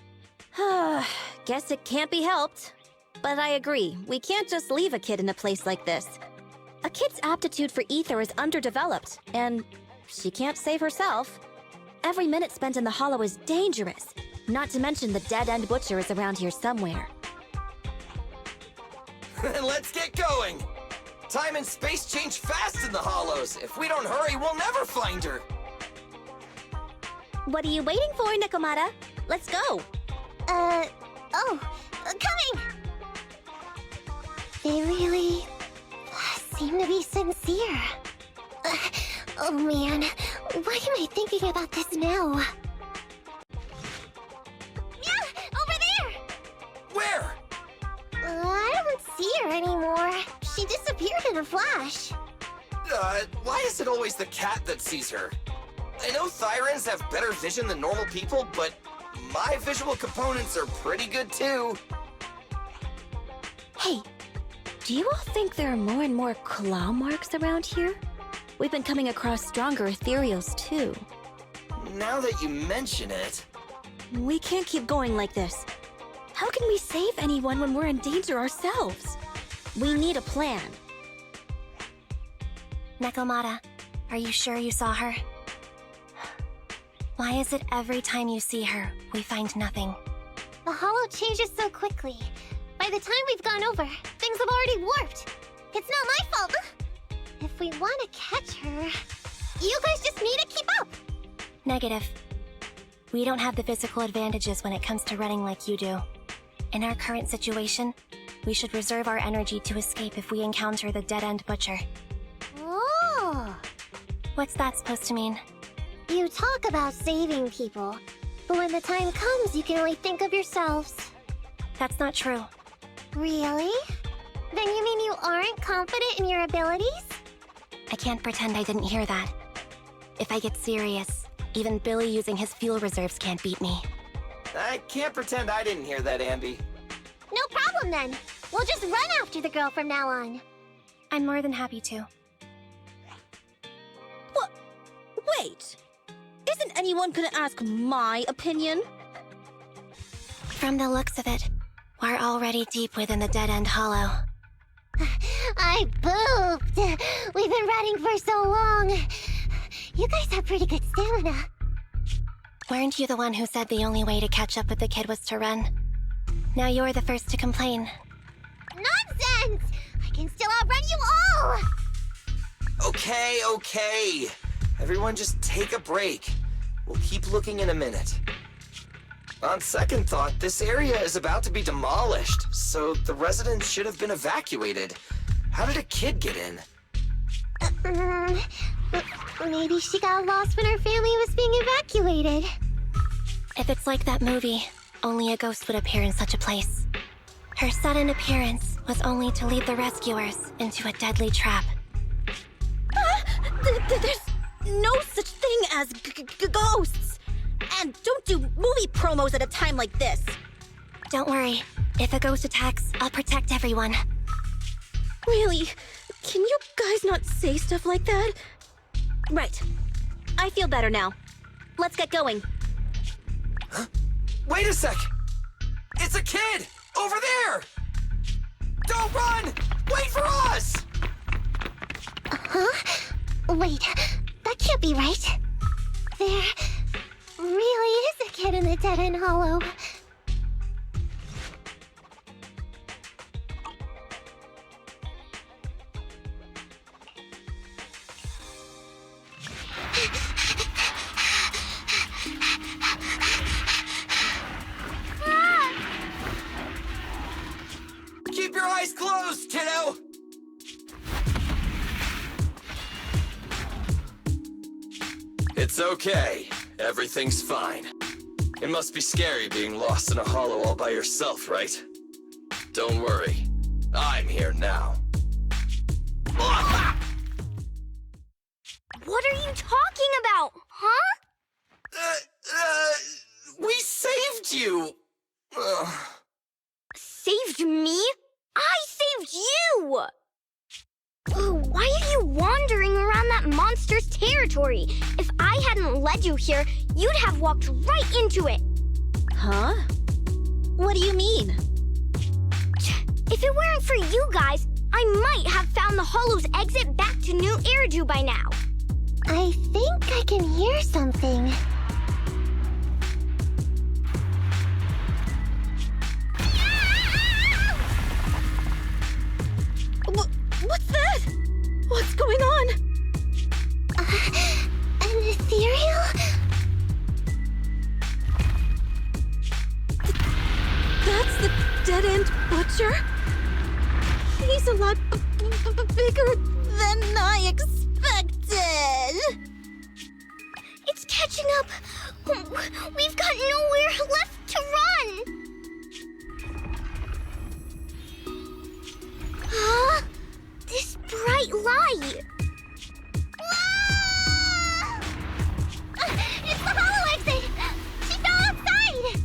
Guess it can't be helped. But I agree, we can't just leave a kid in a place like this. A kid's aptitude for ether is underdeveloped, and she can't save herself. Every minute spent in the hollow is dangerous, not to mention the dead-end butcher is around here somewhere. Let's get going! Time and space change fast in the hollows. If we don't hurry, we'll never find her. What are you waiting for, Nekomata? Let's go! Coming! They really seem to be sincere. Oh man, why am I thinking about this now? Yeah, over there! Where? I don't see her anymore. She disappeared in a flash. Why is it always the cat that sees her? I know Thyrans have better vision than normal people, but my visual components are pretty good too. Hey, do you all think there are more and more claw marks around here? We've been coming across stronger ethereals too. Now that you mention it... We can't keep going like this. How can we save anyone when we're in danger ourselves? We need a plan. Nekomata, are you sure you saw her? Why is it every time you see her, we find nothing? The hollow changes so quickly. By the time we've gone over, things have already warped. It's not my fault. if we want to catch her, you guys just need to keep up! Negative. We don't have the physical advantages when it comes to running like you do. In our current situation, we should reserve our energy to escape if we encounter the dead-end butcher. Oh! What's that supposed to mean? You talk about saving people, but when the time comes, you can only think of yourselves. That's not true. Really? Then you mean you aren't confident in your abilities? I can't pretend I didn't hear that. If I get serious, even Billy using his fuel reserves can't beat me. I can't pretend I didn't hear that, Ambi. No problem then. We'll just run after the girl from now on. I'm more than happy to. What? Wait! Isn't anyone gonna ask my opinion? From the looks of it, we're already deep within the dead-end hollow. I pooped! We've been running for so long. You guys have pretty good stamina. Weren't you the one who said the only way to catch up with the kid was to run? Now you're the first to complain. Nonsense! I can still outrun you all! Okay. Everyone just take a break. We'll keep looking in a minute. On second thought, this area is about to be demolished, so the residents should have been evacuated. How did a kid get in? Maybe she got lost when her family was being evacuated. If it's like that movie, only a ghost would appear in such a place. Her sudden appearance was only to lead the rescuers into a deadly trap. There's no such thing as ghosts! And don't do movie promos at a time like this! Don't worry. If a ghost attacks, I'll protect everyone. Really? Can you guys not say stuff like that? Right. I feel better now. Let's get going. Huh? Wait a sec! It's a kid! Over there! Don't run! Wait for us! Huh? Wait, that can't be right. There really is a kid in the dead-end hollow. Keep your eyes closed, kiddo! It's okay. Everything's fine. It must be scary being lost in a hollow all by yourself, right? Don't worry. I'm here now. What are you talking about, huh? We saved you! Saved me? I saved you! Why are you wandering around that monster's territory? If I hadn't led you here, you'd have walked right into it. Huh? What do you mean? If it weren't for you guys, I might have found the hollow's exit back to New Eridu by now. I think I can hear something. What's that? What's going on? An ethereal? That's the dead-end butcher? He's a lot bigger than I expected. It's catching up. We've got nowhere left to run. Huh? This bright light. Ah! It's the hollow exit. She fell outside.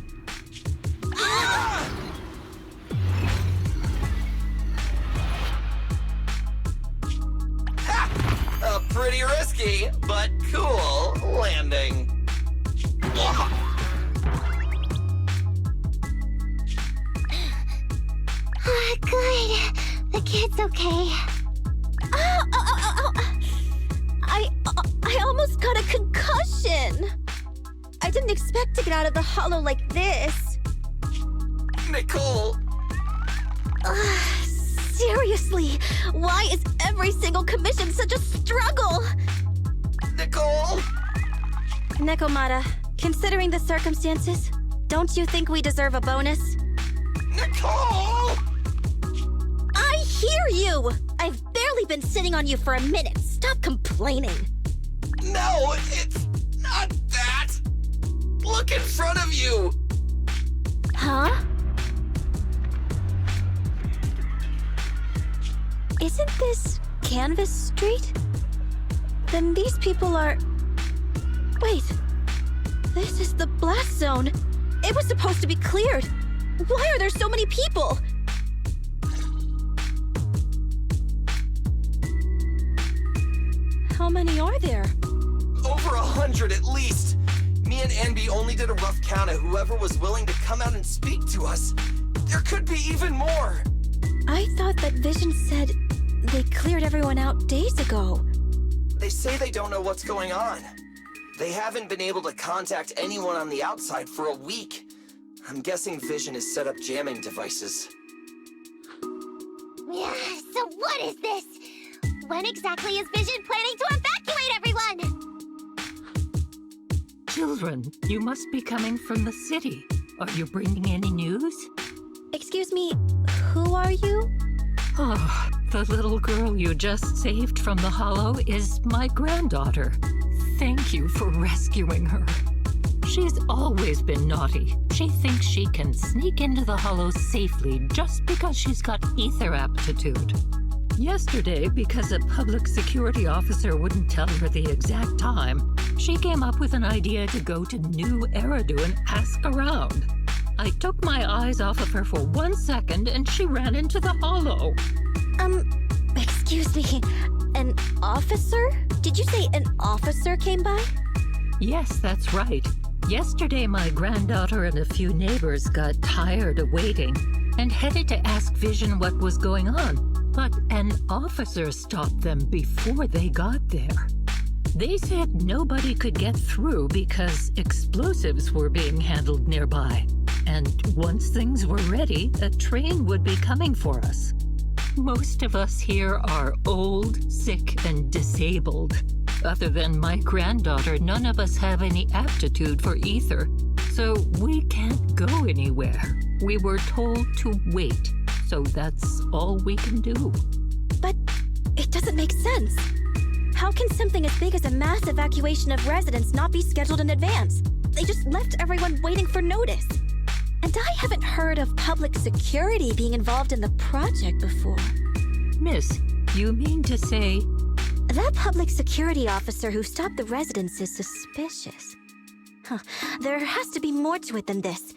Pretty risky, but cool landing. Good. The kid's okay. I almost got a concussion. I didn't expect to get out of the hollow like this. Nicole. Seriously, why is every single commission such a struggle? Nicole! Nekomata, considering the circumstances, don't you think we deserve a bonus? Nicole! I hear you! I've barely been sitting on you for a minute. Stop complaining. No, it's not that! Look in front of you! Huh? Isn't this Canvas Street? Then these people are... Wait. This is the blast zone. It was supposed to be cleared. Why are there so many people? How many are there? Over 100 at least. Me and Enby only did a rough count of whoever was willing to come out and speak to us. There could be even more. I thought that Vision said they cleared everyone out days ago. They say they don't know what's going on. They haven't been able to contact anyone on the outside for a week. I'm guessing Vision has set up jamming devices. Yeah, so what is this? When exactly is Vision planning to evacuate everyone? Children, you must be coming from the city. Are you bringing any news? Excuse me, who are you? Oh, the little girl you just saved from the Hollow is my granddaughter. Thank you for rescuing her. She's always been naughty. She thinks she can sneak into the Hollow safely just because she's got ether aptitude. Yesterday, because a public security officer wouldn't tell her the exact time, she came up with an idea to go to New Eridu and ask around. I took my eyes off of her for 1 second and she ran into the Hollow. Excuse me, an officer? Did you say an officer came by? Yes, that's right. Yesterday, my granddaughter and a few neighbors got tired of waiting and headed to ask Vision what was going on. But an officer stopped them before they got there. They said nobody could get through because explosives were being handled nearby. And once things were ready, a train would be coming for us. Most of us here are old, sick, and disabled. Other than my granddaughter, none of us have any aptitude for ether. So we can't go anywhere. We were told to wait. So that's all we can do. But it doesn't make sense. How can something as big as a mass evacuation of residents not be scheduled in advance? They just left everyone waiting for notice. And I haven't heard of public security being involved in the project before. Miss, you mean to say... That public security officer who stopped the residents is suspicious. There has to be more to it than this.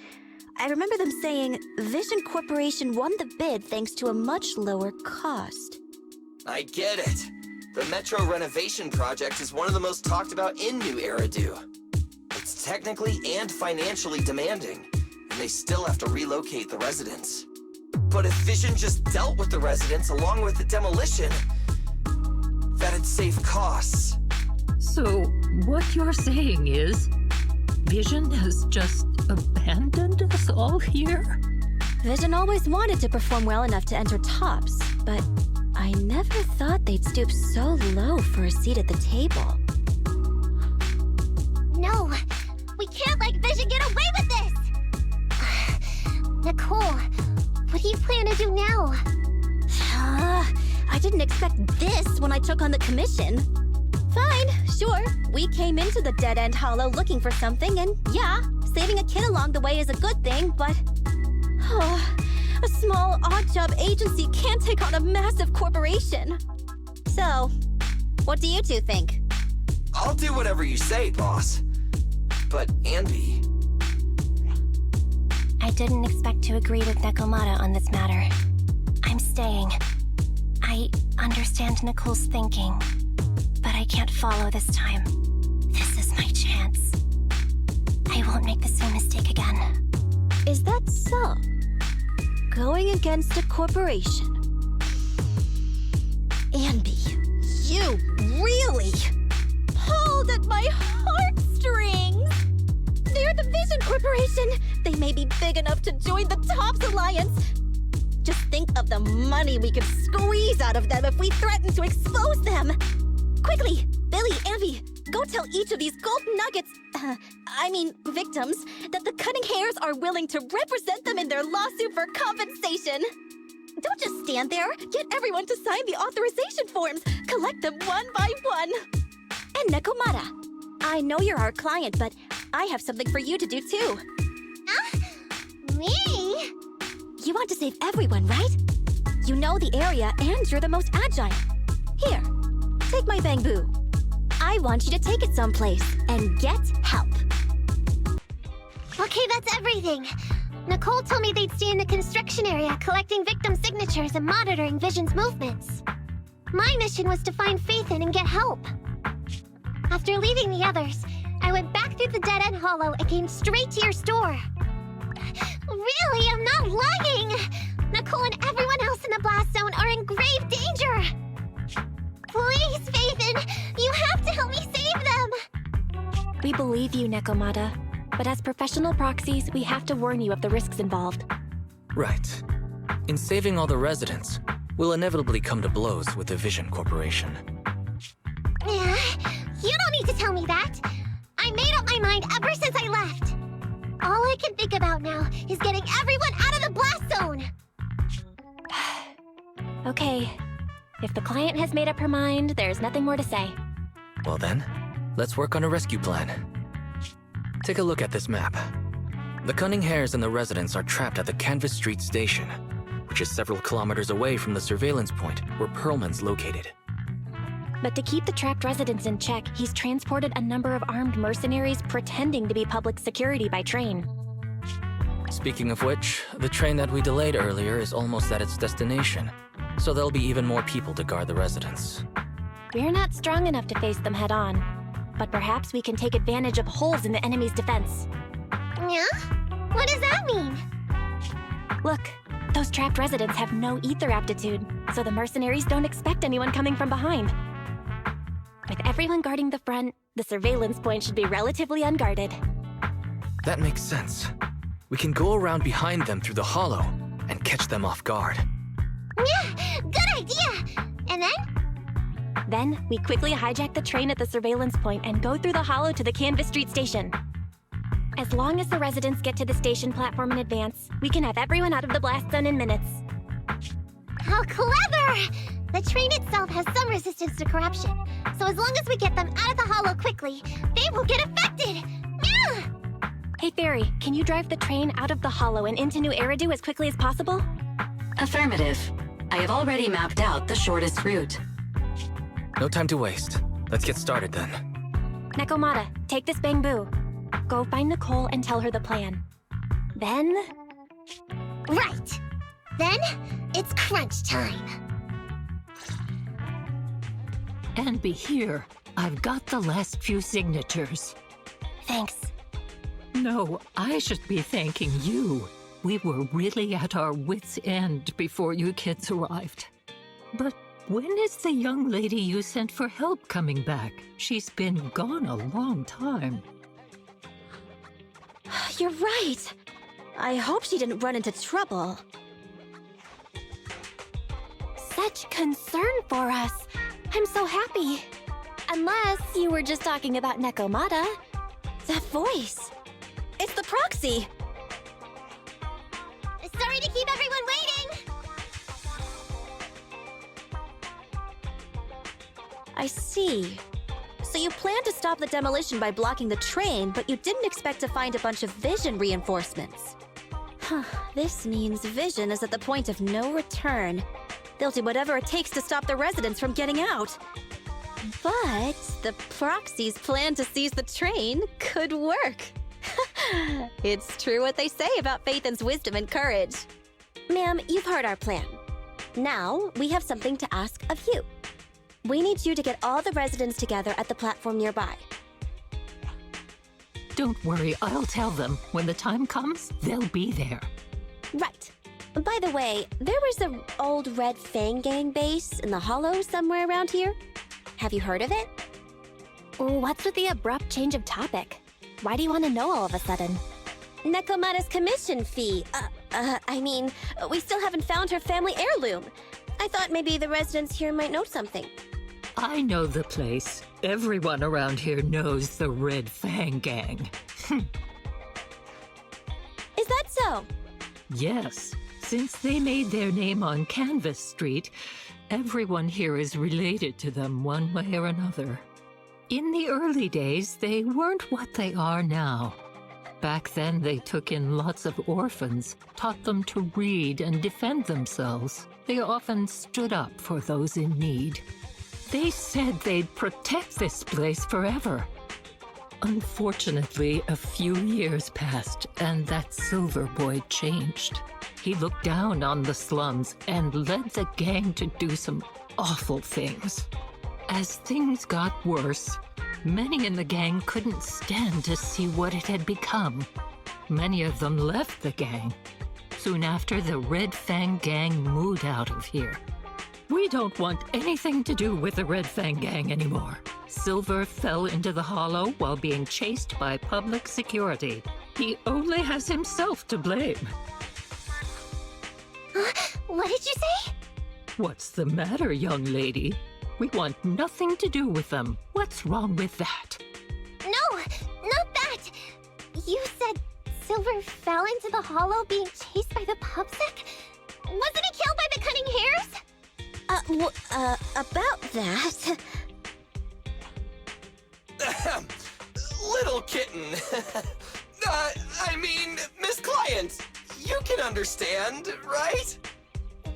I remember them saying Vision Corporation won the bid thanks to a much lower cost. I get it. The Metro renovation project is one of the most talked about in New Eridu. It's technically and financially demanding, and they still have to relocate the residents. But if Vision just dealt with the residents along with the demolition, that'd save costs. So, what you're saying is, Vision has just abandoned us all here? Vision always wanted to perform well enough to enter tops, but I never thought they'd stoop so low for a seat at the table. No, we can't let Vision get away with this! Nicole, what do you plan to do now? I didn't expect this when I took on the commission. Fine, sure. We came into the dead-end hollow looking for something, and yeah, saving a kid along the way is a good thing, but... a small, odd-job agency can't take on a massive corporation. So, what do you two think? I'll do whatever you say, boss. But, Enby... I didn't expect to agree with Nekomata on this matter. I'm staying. I understand Nicole's thinking, but I can't follow this time. This is my chance. I won't make the same mistake again. Is that so? Going against a corporation? Enby, you really pulled at my heartstrings! They're the Vision Corporation! They may be big enough to join the TOPS Alliance! Just think of the money we could squeeze out of them if we threaten to expose them! Quickly! Billy, Ambi, go tell each of these gold nuggets, victims, that the Cunning Hares are willing to represent them in their lawsuit for compensation! Don't just stand there! Get everyone to sign the authorization forms! Collect them one by one! And Nekomata, I know you're our client, but I have something for you to do too. Me? You want to save everyone, right? You know the area and you're the most agile. Here, take my bamboo. I want you to take it someplace and get help. Okay, that's everything. Nicole told me they'd stay in the construction area collecting victim signatures and monitoring Vision's movements. My mission was to find Faithin and get help. After leaving the others, I went back through the dead-end hollow and came straight to your store. Really, I'm not lying! Nicole and everyone else in the blast zone are in grave danger! Please, Faithin, you have to help me save them! We believe you, Nekomata. But as professional proxies, we have to warn you of the risks involved. Right. In saving all the residents, we'll inevitably come to blows with the Vision Corporation. Yeah, you don't need to tell me that. I made up my mind ever since I left. All I can think about now is getting everyone out of the blast zone! Okay. If the client has made up her mind, there's nothing more to say. Well then, let's work on a rescue plan. Take a look at this map. The Cunning Hares and the residents are trapped at the Canvas Street station, which is several kilometers away from the surveillance point where Perlman's located. But to keep the trapped residents in check, he's transported a number of armed mercenaries pretending to be public security by train. Speaking of which, the train that we delayed earlier is almost at its destination, so there'll be even more people to guard the residents. We're not strong enough to face them head-on, but perhaps we can take advantage of holes in the enemy's defense. Yeah? What does that mean? Look, those trapped residents have no ether aptitude, so the mercenaries don't expect anyone coming from behind. With everyone guarding the front, the surveillance point should be relatively unguarded. That makes sense. We can go around behind them through the hollow and catch them off guard. Yeah, good idea! And then? Then, we quickly hijack the train at the surveillance point and go through the hollow to the Canvas Street station. As long as the residents get to the station platform in advance, we can have everyone out of the blast zone in minutes. How clever! The train itself has some resistance to corruption, so as long as we get them out of the hollow quickly, they will get affected! Yeah! Hey Fairy, can you drive the train out of the hollow and into New Eridu as quickly as possible? Affirmative. I have already mapped out the shortest route. No time to waste. Let's get started then. Nekomata, take this bamboo. Go find Nicole and tell her the plan. Then... Right! Then, it's crunch time. And be here. I've got the last few signatures. Thanks. No, I should be thanking you. We were really at our wits' end before you kids arrived. But when is the young lady you sent for help coming back? She's been gone a long time. You're right. I hope she didn't run into trouble. Such concern for us. I'm so happy. Unless you were just talking about Nekomata. That voice. It's the proxy. Sorry to keep everyone waiting! I see. So you planned to stop the demolition by blocking the train, but you didn't expect to find a bunch of Vision reinforcements. Huh, this means Vision is at the point of no return. They'll do whatever it takes to stop the residents from getting out. But the proxy's plan to seize the train could work. It's true what they say about Faithin's wisdom and courage. Ma'am, you've heard our plan. Now, we have something to ask of you. We need you to get all the residents together at the platform nearby. Don't worry, I'll tell them. When the time comes, they'll be there. Right. By the way, there was an old Red Fang Gang base in the hollow somewhere around here. Have you heard of it? What's with the abrupt change of topic? Why do you want to know all of a sudden? Nekomata's commission fee. I mean, we still haven't found her family heirloom. I thought maybe the residents here might know something. I know the place. Everyone around here knows the Red Fang Gang. Is that so? Yes. Since they made their name on Canvas Street, everyone here is related to them one way or another. In the early days, they weren't what they are now. Back then, they took in lots of orphans, taught them to read and defend themselves. They often stood up for those in need. They said they'd protect this place forever. Unfortunately, a few years passed, and that Silver Boy changed. He looked down on the slums and led the gang to do some awful things. As things got worse, many in the gang couldn't stand to see what it had become. Many of them left the gang. Soon after, the Red Fang Gang moved out of here. We don't want anything to do with the Red Fang Gang anymore. Silver fell into the hollow while being chased by public security. He only has himself to blame. What did you say? What's the matter, young lady? We want nothing to do with them. What's wrong with that? No, not that! You said Silver fell into the hollow being chased by the pubsec? Wasn't he killed by the cunning hares? About that... Little kitten. I mean, Miss Client, you can understand, right?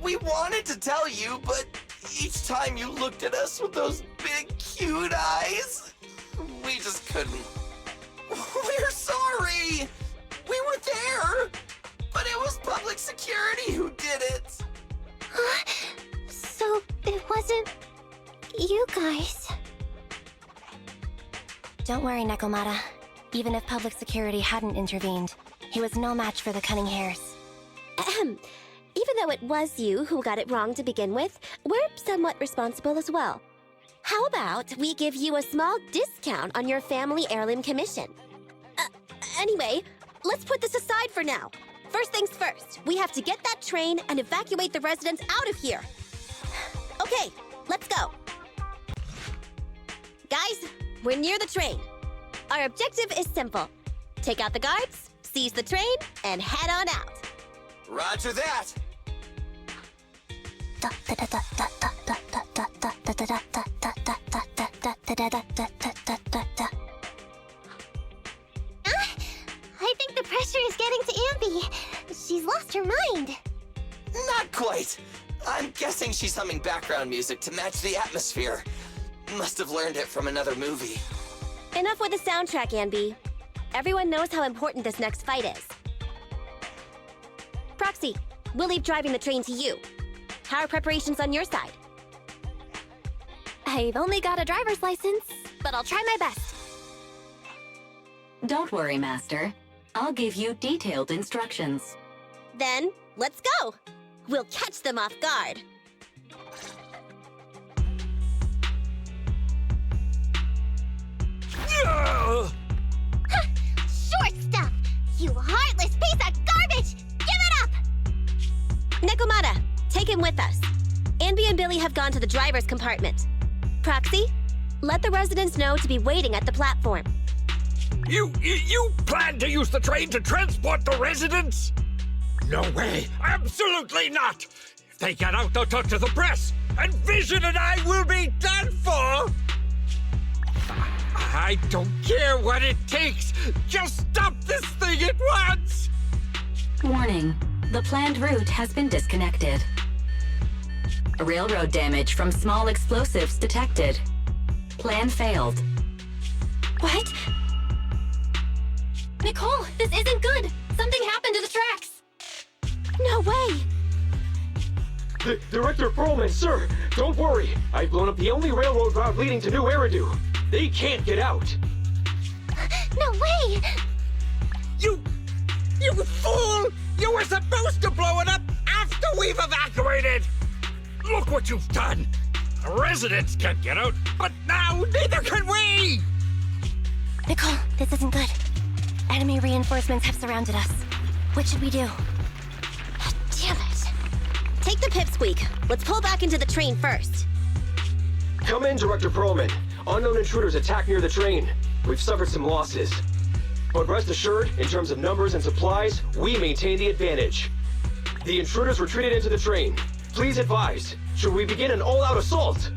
We wanted to tell you, but each time you looked at us with those big, cute eyes, we just couldn't. We're sorry! We were there, but it was public security who did it. So it wasn't you guys. Don't worry, Nekomata. Even if public security hadn't intervened, he was no match for the cunning hares. Ahem. Even though it was you who got it wrong to begin with, we're somewhat responsible as well. How about we give you a small discount on your family heirloom commission? Anyway, let's put this aside for now. First things first, we have to get that train and evacuate the residents out of here. Okay, let's go. Guys, we're near the train. Our objective is simple. Take out the guards, seize the train, and head on out. Roger that! I think the pressure is getting to Ambi. She's lost her mind. Not quite. I'm guessing she's humming background music to match the atmosphere. Must have learned it from another movie. Enough with the soundtrack, Ambi. Everyone knows how important this next fight is. Proxy, we'll leave driving the train to you. How are preparations on your side? I've only got a driver's license, but I'll try my best. Don't worry, Master. I'll give you detailed instructions. Then, let's go! We'll catch them off guard. Short stuff! You heartless piece of garbage! Give it up! Nekomata, take him with us. Ambi and Billy have gone to the driver's compartment. Proxy, let the residents know to be waiting at the platform. You plan to use the train to transport the residents? No way! Absolutely not! If they get out, they'll talk to the press, and Vision and I will be done for! I don't care what it takes! Just stop this thing at once! Warning. The planned route has been disconnected. Railroad damage from small explosives detected. Plan failed. What? Nicole, this isn't good! Something happened to the tracks! No way! Director Perlman, sir, don't worry. I've blown up the only railroad route leading to New Eridu. They can't get out. No way! You fool! You were supposed to blow it up after we've evacuated! Look what you've done! The residents can't get out, but now neither can we! Nicole, this isn't good. Enemy reinforcements have surrounded us. What should we do? take the pipsqueak. Let's pull back into the train first. Come in, Director Perlman. Unknown intruders attacked near the train. We've suffered some losses. But rest assured, in terms of numbers and supplies, we maintain the advantage. The intruders retreated into the train. Please advise, should we begin an all-out assault?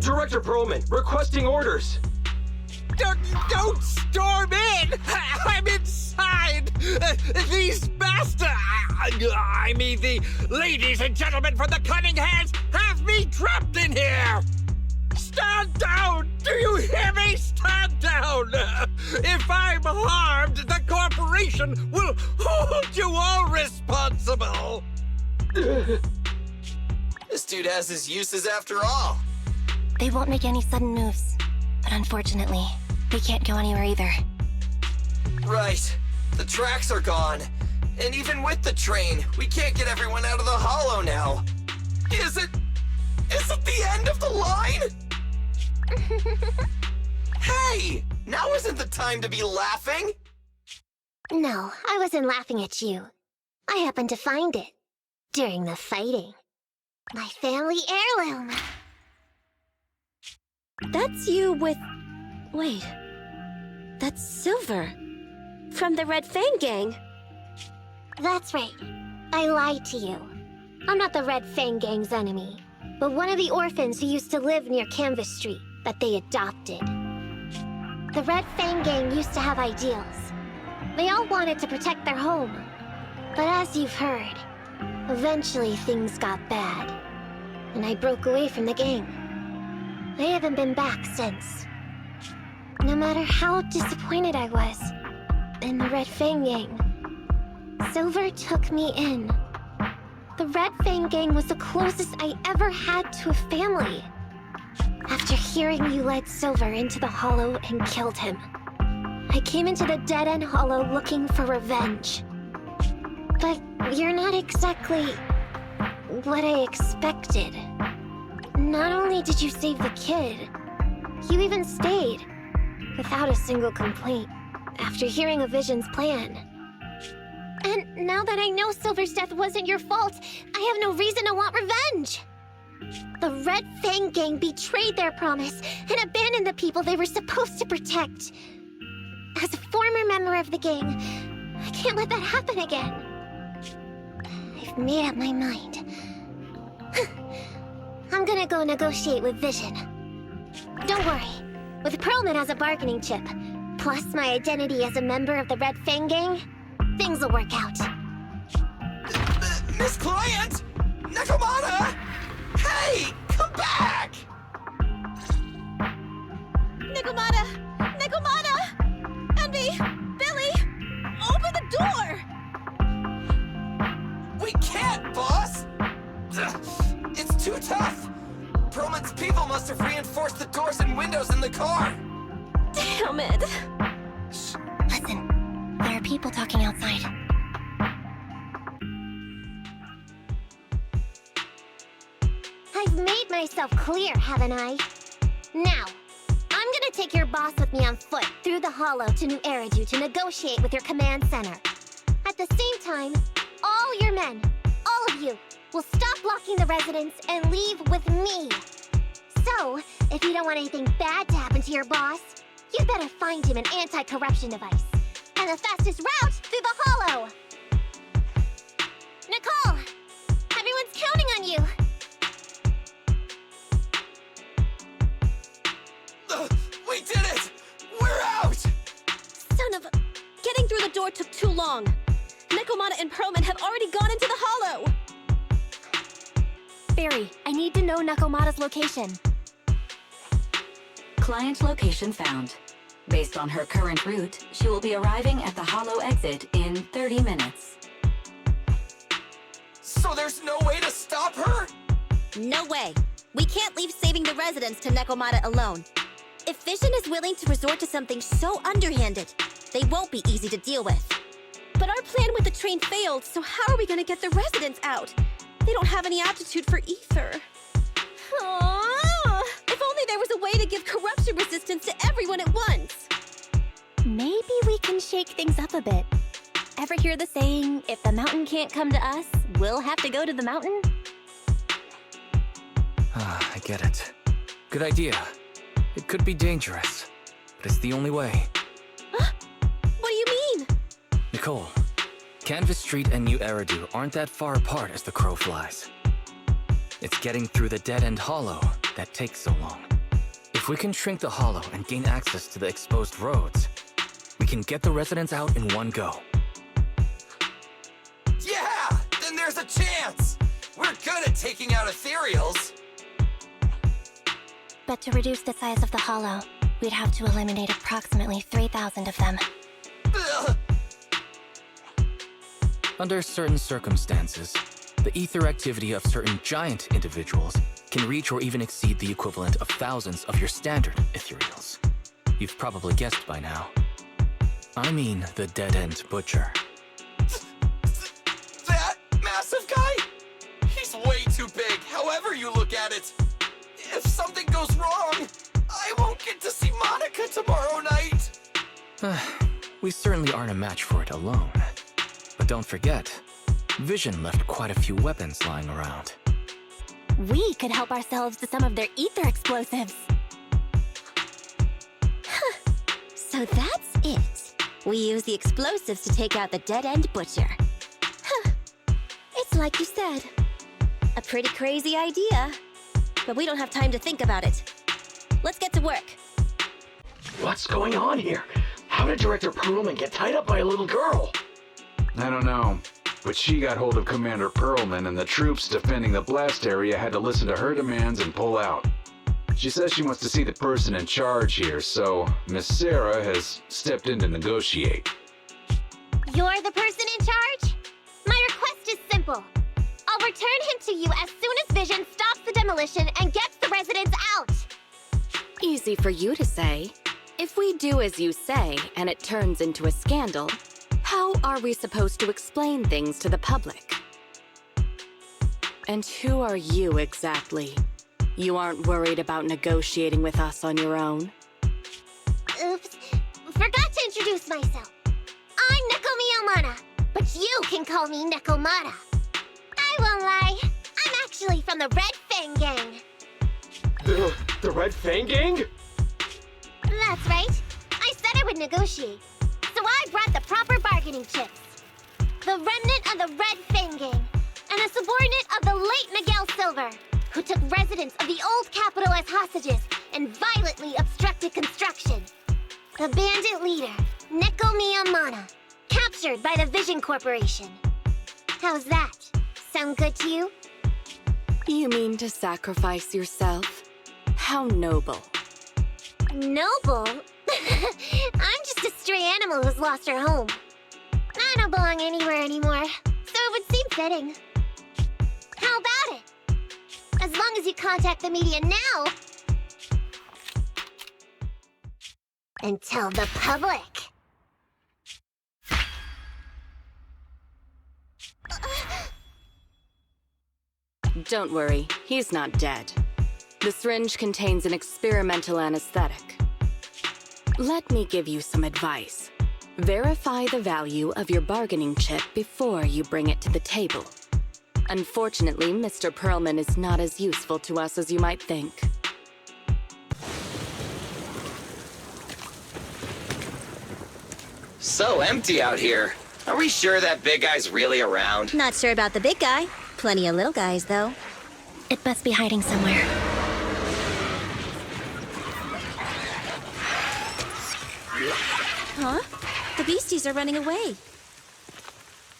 Director Perlman, requesting orders. Don't storm in! I'm inside! These bastards! I mean, the ladies and gentlemen from the Cunning Hands have me trapped in here! Stand down! Do you hear me? Stand down! If I'm harmed, the corporation will hold you all responsible! This dude has his uses after all. They won't make any sudden moves, but unfortunately, we can't go anywhere either. Right. The tracks are gone. And even with the train, we can't get everyone out of the hollow now. Is it the end of the line? Hey! Now isn't the time to be laughing! No, I wasn't laughing at you. I happened to find it. During the fighting. My family heirloom. That's you with... Wait. That's Silver. From the Red Fang Gang. That's right. I lied to you. I'm not the Red Fang Gang's enemy, but one of the orphans who used to live near Canvas Street that they adopted. The Red Fang Gang used to have ideals. They all wanted to protect their home. But as you've heard, eventually things got bad, and I broke away from the gang. I haven't been back since. No matter how disappointed I was in the Red Fang Gang, Silver took me in. The Red Fang Gang was the closest I ever had to a family. After hearing you led Silver into the Hollow and killed him, I came into the Dead-End Hollow looking for revenge. But you're not exactly what I expected. Not only did you save the kid, you even stayed, without a single complaint, after hearing of Vision's plan. And now that I know Silver's death wasn't your fault, I have no reason to want revenge! The Red Fang Gang betrayed their promise and abandoned the people they were supposed to protect. As a former member of the gang, I can't let that happen again. I've made up my mind. I'm gonna go negotiate with Vision. Don't worry. With Perlman as a bargaining chip, plus my identity as a member of the Red Fang Gang, things will work out. Miss Client! Nakamata! Hey! Come back! Nakamata! Nakamata! Envy! Billy! Open the door! We can't, boss! It's too tough! Perlman's people must have reinforced the doors and windows in the car! Damn it! Shh, listen. There are people talking outside. I've made myself clear, haven't I? Now, I'm gonna take your boss with me on foot through the Hollow to New Eridu to negotiate with your command center. At the same time, all your men, all of you, will stop blocking the residents and leave with me. So, if you don't want anything bad to happen to your boss, you'd better find him an anti-corruption device. And the fastest route through the Hollow! Nicole! Everyone's counting on you! We did it! We're out! Son of a... Getting through the door took too long. Nakamata and Perlman have already gone into the Hollow! Barry, I need to know Nakamata's location. Client location found. Based on her current route, she will be arriving at the Hollow exit in 30 minutes. So there's no way to stop her? No way. We can't leave saving the residents to Nakamata alone. If Vision is willing to resort to something so underhanded, they won't be easy to deal with. But our plan with the train failed, so how are we gonna get the residents out? They don't have any aptitude for ether. Aww. If only there was a way to give corruption resistance to everyone at once. Maybe we can shake things up a bit. Ever hear the saying, if the mountain can't come to us, we'll have to go to the mountain? I get it. Good idea. It could be dangerous, but it's the only way. What do you mean? Nicole, Canvas Street and New Eridu aren't that far apart as the crow flies. It's getting through the dead-end hollow that takes so long. If we can shrink the hollow and gain access to the exposed roads, we can get the residents out in one go. Yeah! Then there's a chance! We're good at taking out ethereals. But to reduce the size of the hollow, we'd have to eliminate approximately 3,000 of them. Ugh. Under certain circumstances, the ether activity of certain giant individuals can reach or even exceed the equivalent of thousands of your standard ethereals. You've probably guessed by now. I mean the dead-end butcher. That massive guy? He's way too big, however you look at it. If something goes wrong, I won't get to see Monica tomorrow night. We certainly aren't a match for it alone. But don't forget, Vision left quite a few weapons lying around. We could help ourselves to some of their ether explosives. So that's it. We use the explosives to take out the dead-end butcher. It's like you said. A pretty crazy idea. But we don't have time to think about it. Let's get to work. What's going on here? How did Director Perlman get tied up by a little girl? I don't know, but she got hold of Commander Perlman, and the troops defending the blast area had to listen to her demands and pull out. She says she wants to see the person in charge here, so Miss Sarah has stepped in to negotiate. You're the person in charge? My request is simple. I'll return him to you as soon as Vision stops the demolition and gets the residents out. Easy for you to say. If we do as you say and it turns into a scandal, how are we supposed to explain things to the public? And who are you exactly? You aren't worried about negotiating with us on your own? Oops, forgot to introduce myself. I'm Neko Miyamata, but you can call me Nekomata. I won't lie, I'm actually from the Red Fang Gang. The Red Fang Gang? That's right. I said I would negotiate, so I brought the proper bargaining chips. The remnant of the Red Fang Gang, and a subordinate of the late Miguel Silver, who took residents of the old capital as hostages and violently obstructed construction. The bandit leader, Neko Miyamata, captured by the Vision Corporation. How's that? Sound good to you? You mean to sacrifice yourself? How noble. Noble? I'm just a stray animal who's lost her home. I don't belong anywhere anymore, so it would seem fitting. How about it? As long as you contact the media now and tell the public. Don't worry, he's not dead. The syringe contains an experimental anesthetic. Let me give you some advice. Verify the value of your bargaining chip before you bring it to the table. Unfortunately, Mr. Perlman is not as useful to us as you might think. So empty out here. Are we sure that big guy's really around? Not sure about the big guy. Plenty of little guys, though. It must be hiding somewhere. Huh? The beasties are running away.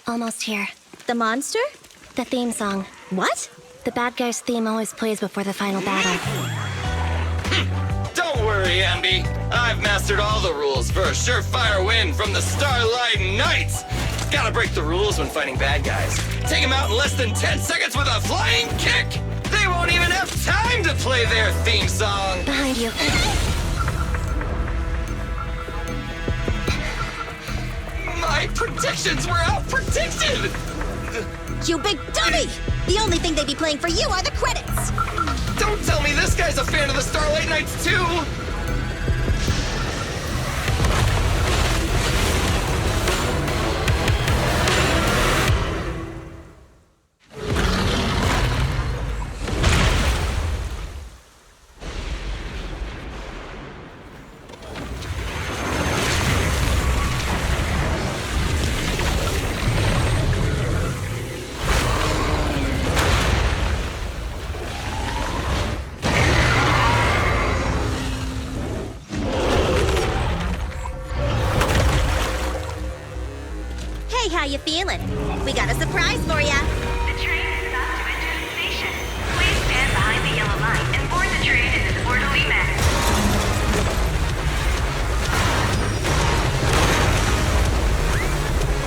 Almost here. The monster? The theme song. What? The bad guy's theme always plays before the final battle. Don't worry, Ambi. I've mastered all the rules for a surefire win from the Starlight Knights. Gotta break the rules when fighting bad guys. Take them out in less than 10 seconds with a flying kick. They won't even have time to play their theme song. Behind you. My predictions were out-predicted! You big dummy! The only thing they'd be playing for you are the credits! Don't tell me this guy's a fan of the Starlight Knights, too! We got a surprise for ya! The train is about to enter the station. Please stand behind the yellow line and board the train in an orderly manner.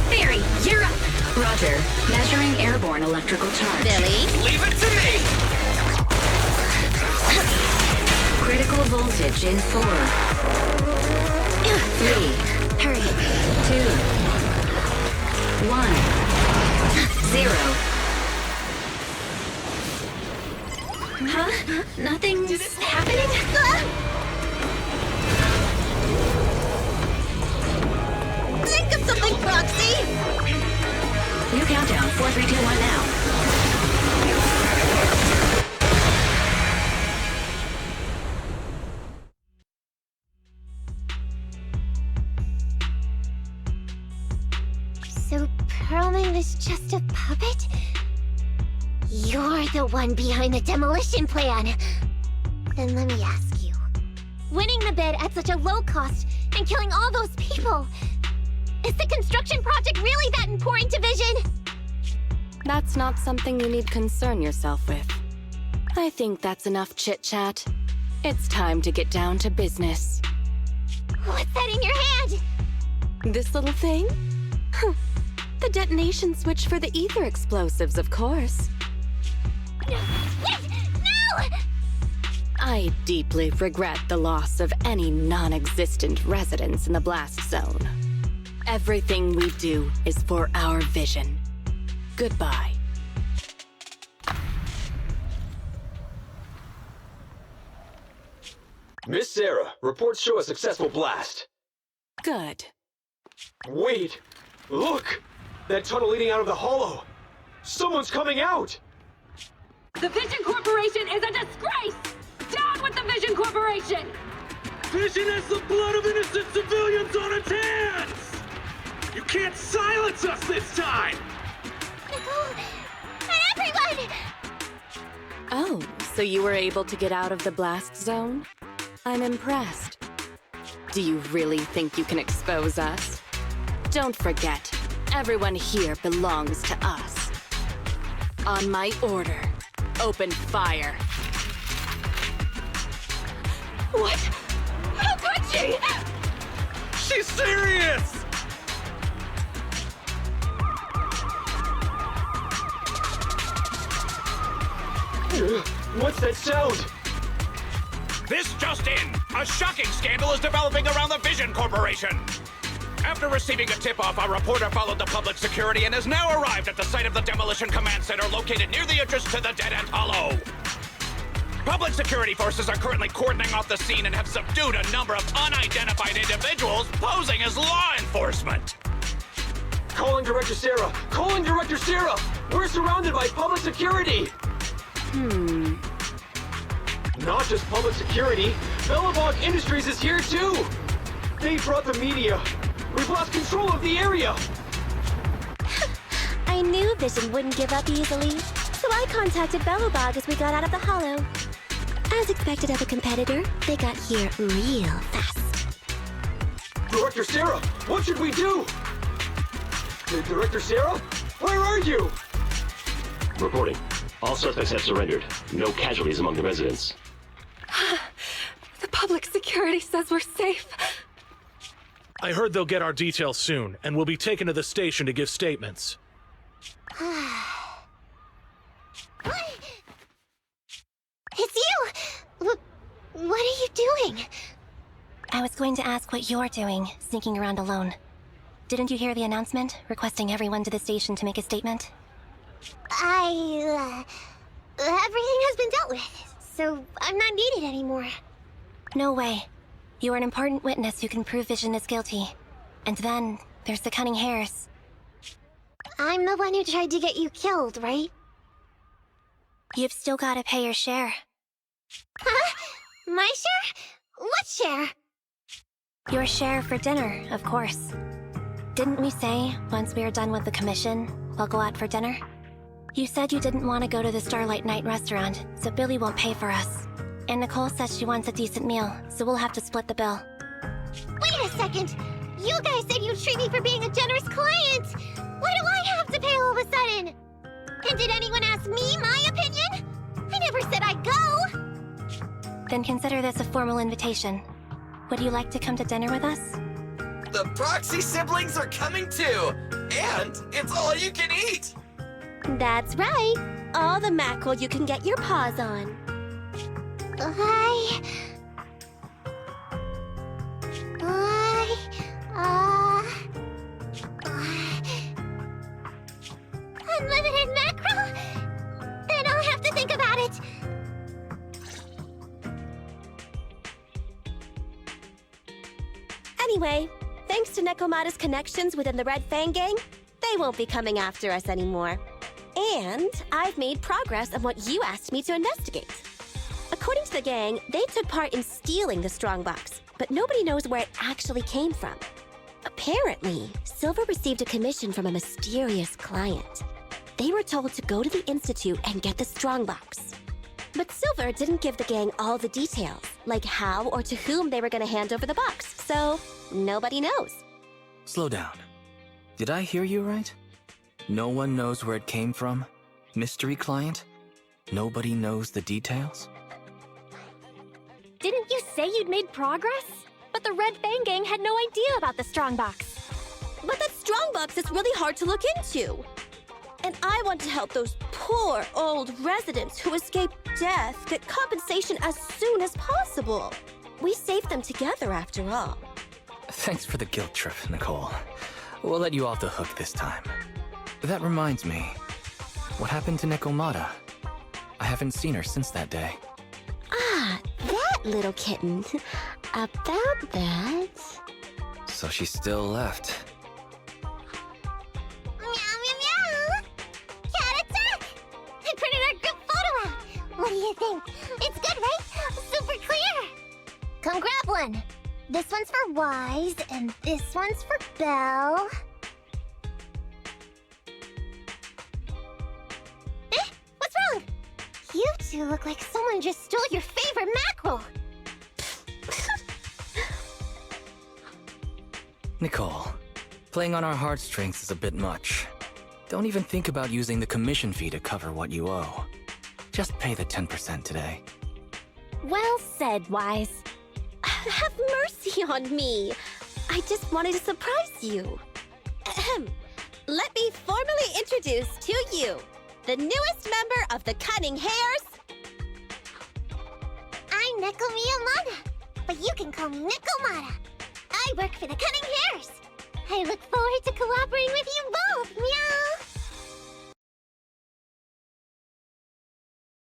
Theory, you're up! Roger. Measuring airborne electrical charge. Billy? Leave it to me! Critical voltage in 4, 3, Hurry. 2, 1, 0. Huh? Nothing's happening? Think of something, Proxy! New countdown, 4, 3, 2, 1 now. So Perlman was just a puppet? You're the one behind the demolition plan! Then let me ask you. Winning the bid at such a low cost and killing all those people, is the construction project really that important to Vision? That's not something you need concern yourself with. I think that's enough chit-chat. It's time to get down to business. What's that in your hand? This little thing? The detonation switch for the ether explosives, of course. Wait! No! I deeply regret the loss of any non-existent residents in the blast zone. Everything we do is for our vision. Goodbye. Miss Sarah, reports show a successful blast. Good. Wait! Look! That tunnel leading out of the hollow! Someone's coming out! The Vision Corporation is a disgrace! Down with the Vision Corporation! Vision has the blood of innocent civilians on its hands! You can't silence us this time! Everyone! Oh, so you were able to get out of the blast zone? I'm impressed. Do you really think you can expose us? Don't forget, everyone here belongs to us. On my order, open fire. What? How could she? She's serious! What's that sound? This just in! A shocking scandal is developing around the Vision Corporation! After receiving a tip-off, our reporter followed the public security and has now arrived at the site of the Demolition Command Center located near the entrance to the Dead-End Hollow. Public security forces are currently cordoning off the scene and have subdued a number of unidentified individuals posing as law enforcement. Calling Director Sarah! Calling Director Sarah! We're surrounded by public security! Not just public security, Belobog Industries is here too! They brought the media! We've lost control of the area! I knew Vision wouldn't give up easily, so I contacted Belobog as we got out of the hollow. As expected of a competitor, they got here real fast. Director Sarah, what should we do? Director Sarah? Where are you? Reporting. All suspects have surrendered. No casualties among the residents. The public security says we're safe. I heard they'll get our details soon, and we'll be taken to the station to give statements. It's you! What are you doing? I was going to ask what you're doing, sneaking around alone. Didn't you hear the announcement, requesting everyone to the station to make a statement? Everything has been dealt with, so I'm not needed anymore. No way. You are an important witness who can prove Vision is guilty. And then, there's the cunning hares. I'm the one who tried to get you killed, right? You've still gotta pay your share. Huh? My share? What share? Your share for dinner, of course. Didn't we say, once we are done with the commission, we'll go out for dinner? You said you didn't want to go to the Starlight Night restaurant, so Billy won't pay for us. And Nicole says she wants a decent meal, so we'll have to split the bill. Wait a second! You guys said you'd treat me for being a generous client! Why do I have to pay all of a sudden? And did anyone ask me my opinion? I never said I'd go! Then consider this a formal invitation. Would you like to come to dinner with us? The Proxy siblings are coming too! And it's all you can eat! That's right. All the mackerel you can get your paws on. Unlimited mackerel? Then I'll have to think about it. Anyway, thanks to Nekomata's connections within the Red Fang gang, they won't be coming after us anymore. And I've made progress on what you asked me to investigate. According to the gang, they took part in stealing the strongbox, but nobody knows where it actually came from. Apparently, Silver received a commission from a mysterious client. They were told to go to the Institute and get the strongbox. But Silver didn't give the gang all the details, like how or to whom they were going to hand over the box, so nobody knows. Slow down. Did I hear you right? No one knows where it came from? Mystery client? Nobody knows the details? Didn't you say you'd made progress? But the Red Fang gang had no idea about the strongbox. But that strongbox is really hard to look into. And I want to help those poor old residents who escaped death get compensation as soon as possible. We saved them together after all. Thanks for the guilt trip, Nicole. We'll let you off the hook this time. That reminds me. What happened to Nekomata? I haven't seen her since that day. Ah, that little kitten. About that... So she still left. What do you think? It's good, right? Super clear! Come grab one. This one's for Wise, and this one's for Belle. What's wrong? You two look like someone just stole your favorite mackerel. Nicole, playing on our heartstrings is a bit much. Don't even think about using the commission fee to cover what you owe. Just pay the 10% today. Well said, Wise. Have mercy on me. I just wanted to surprise you. Ahem. Let me formally introduce to you the newest member of the Cunning Hares. I'm Neko Miyamada, but you can call me Nekomata. I work for the Cunning Hares. I look forward to cooperating with you both.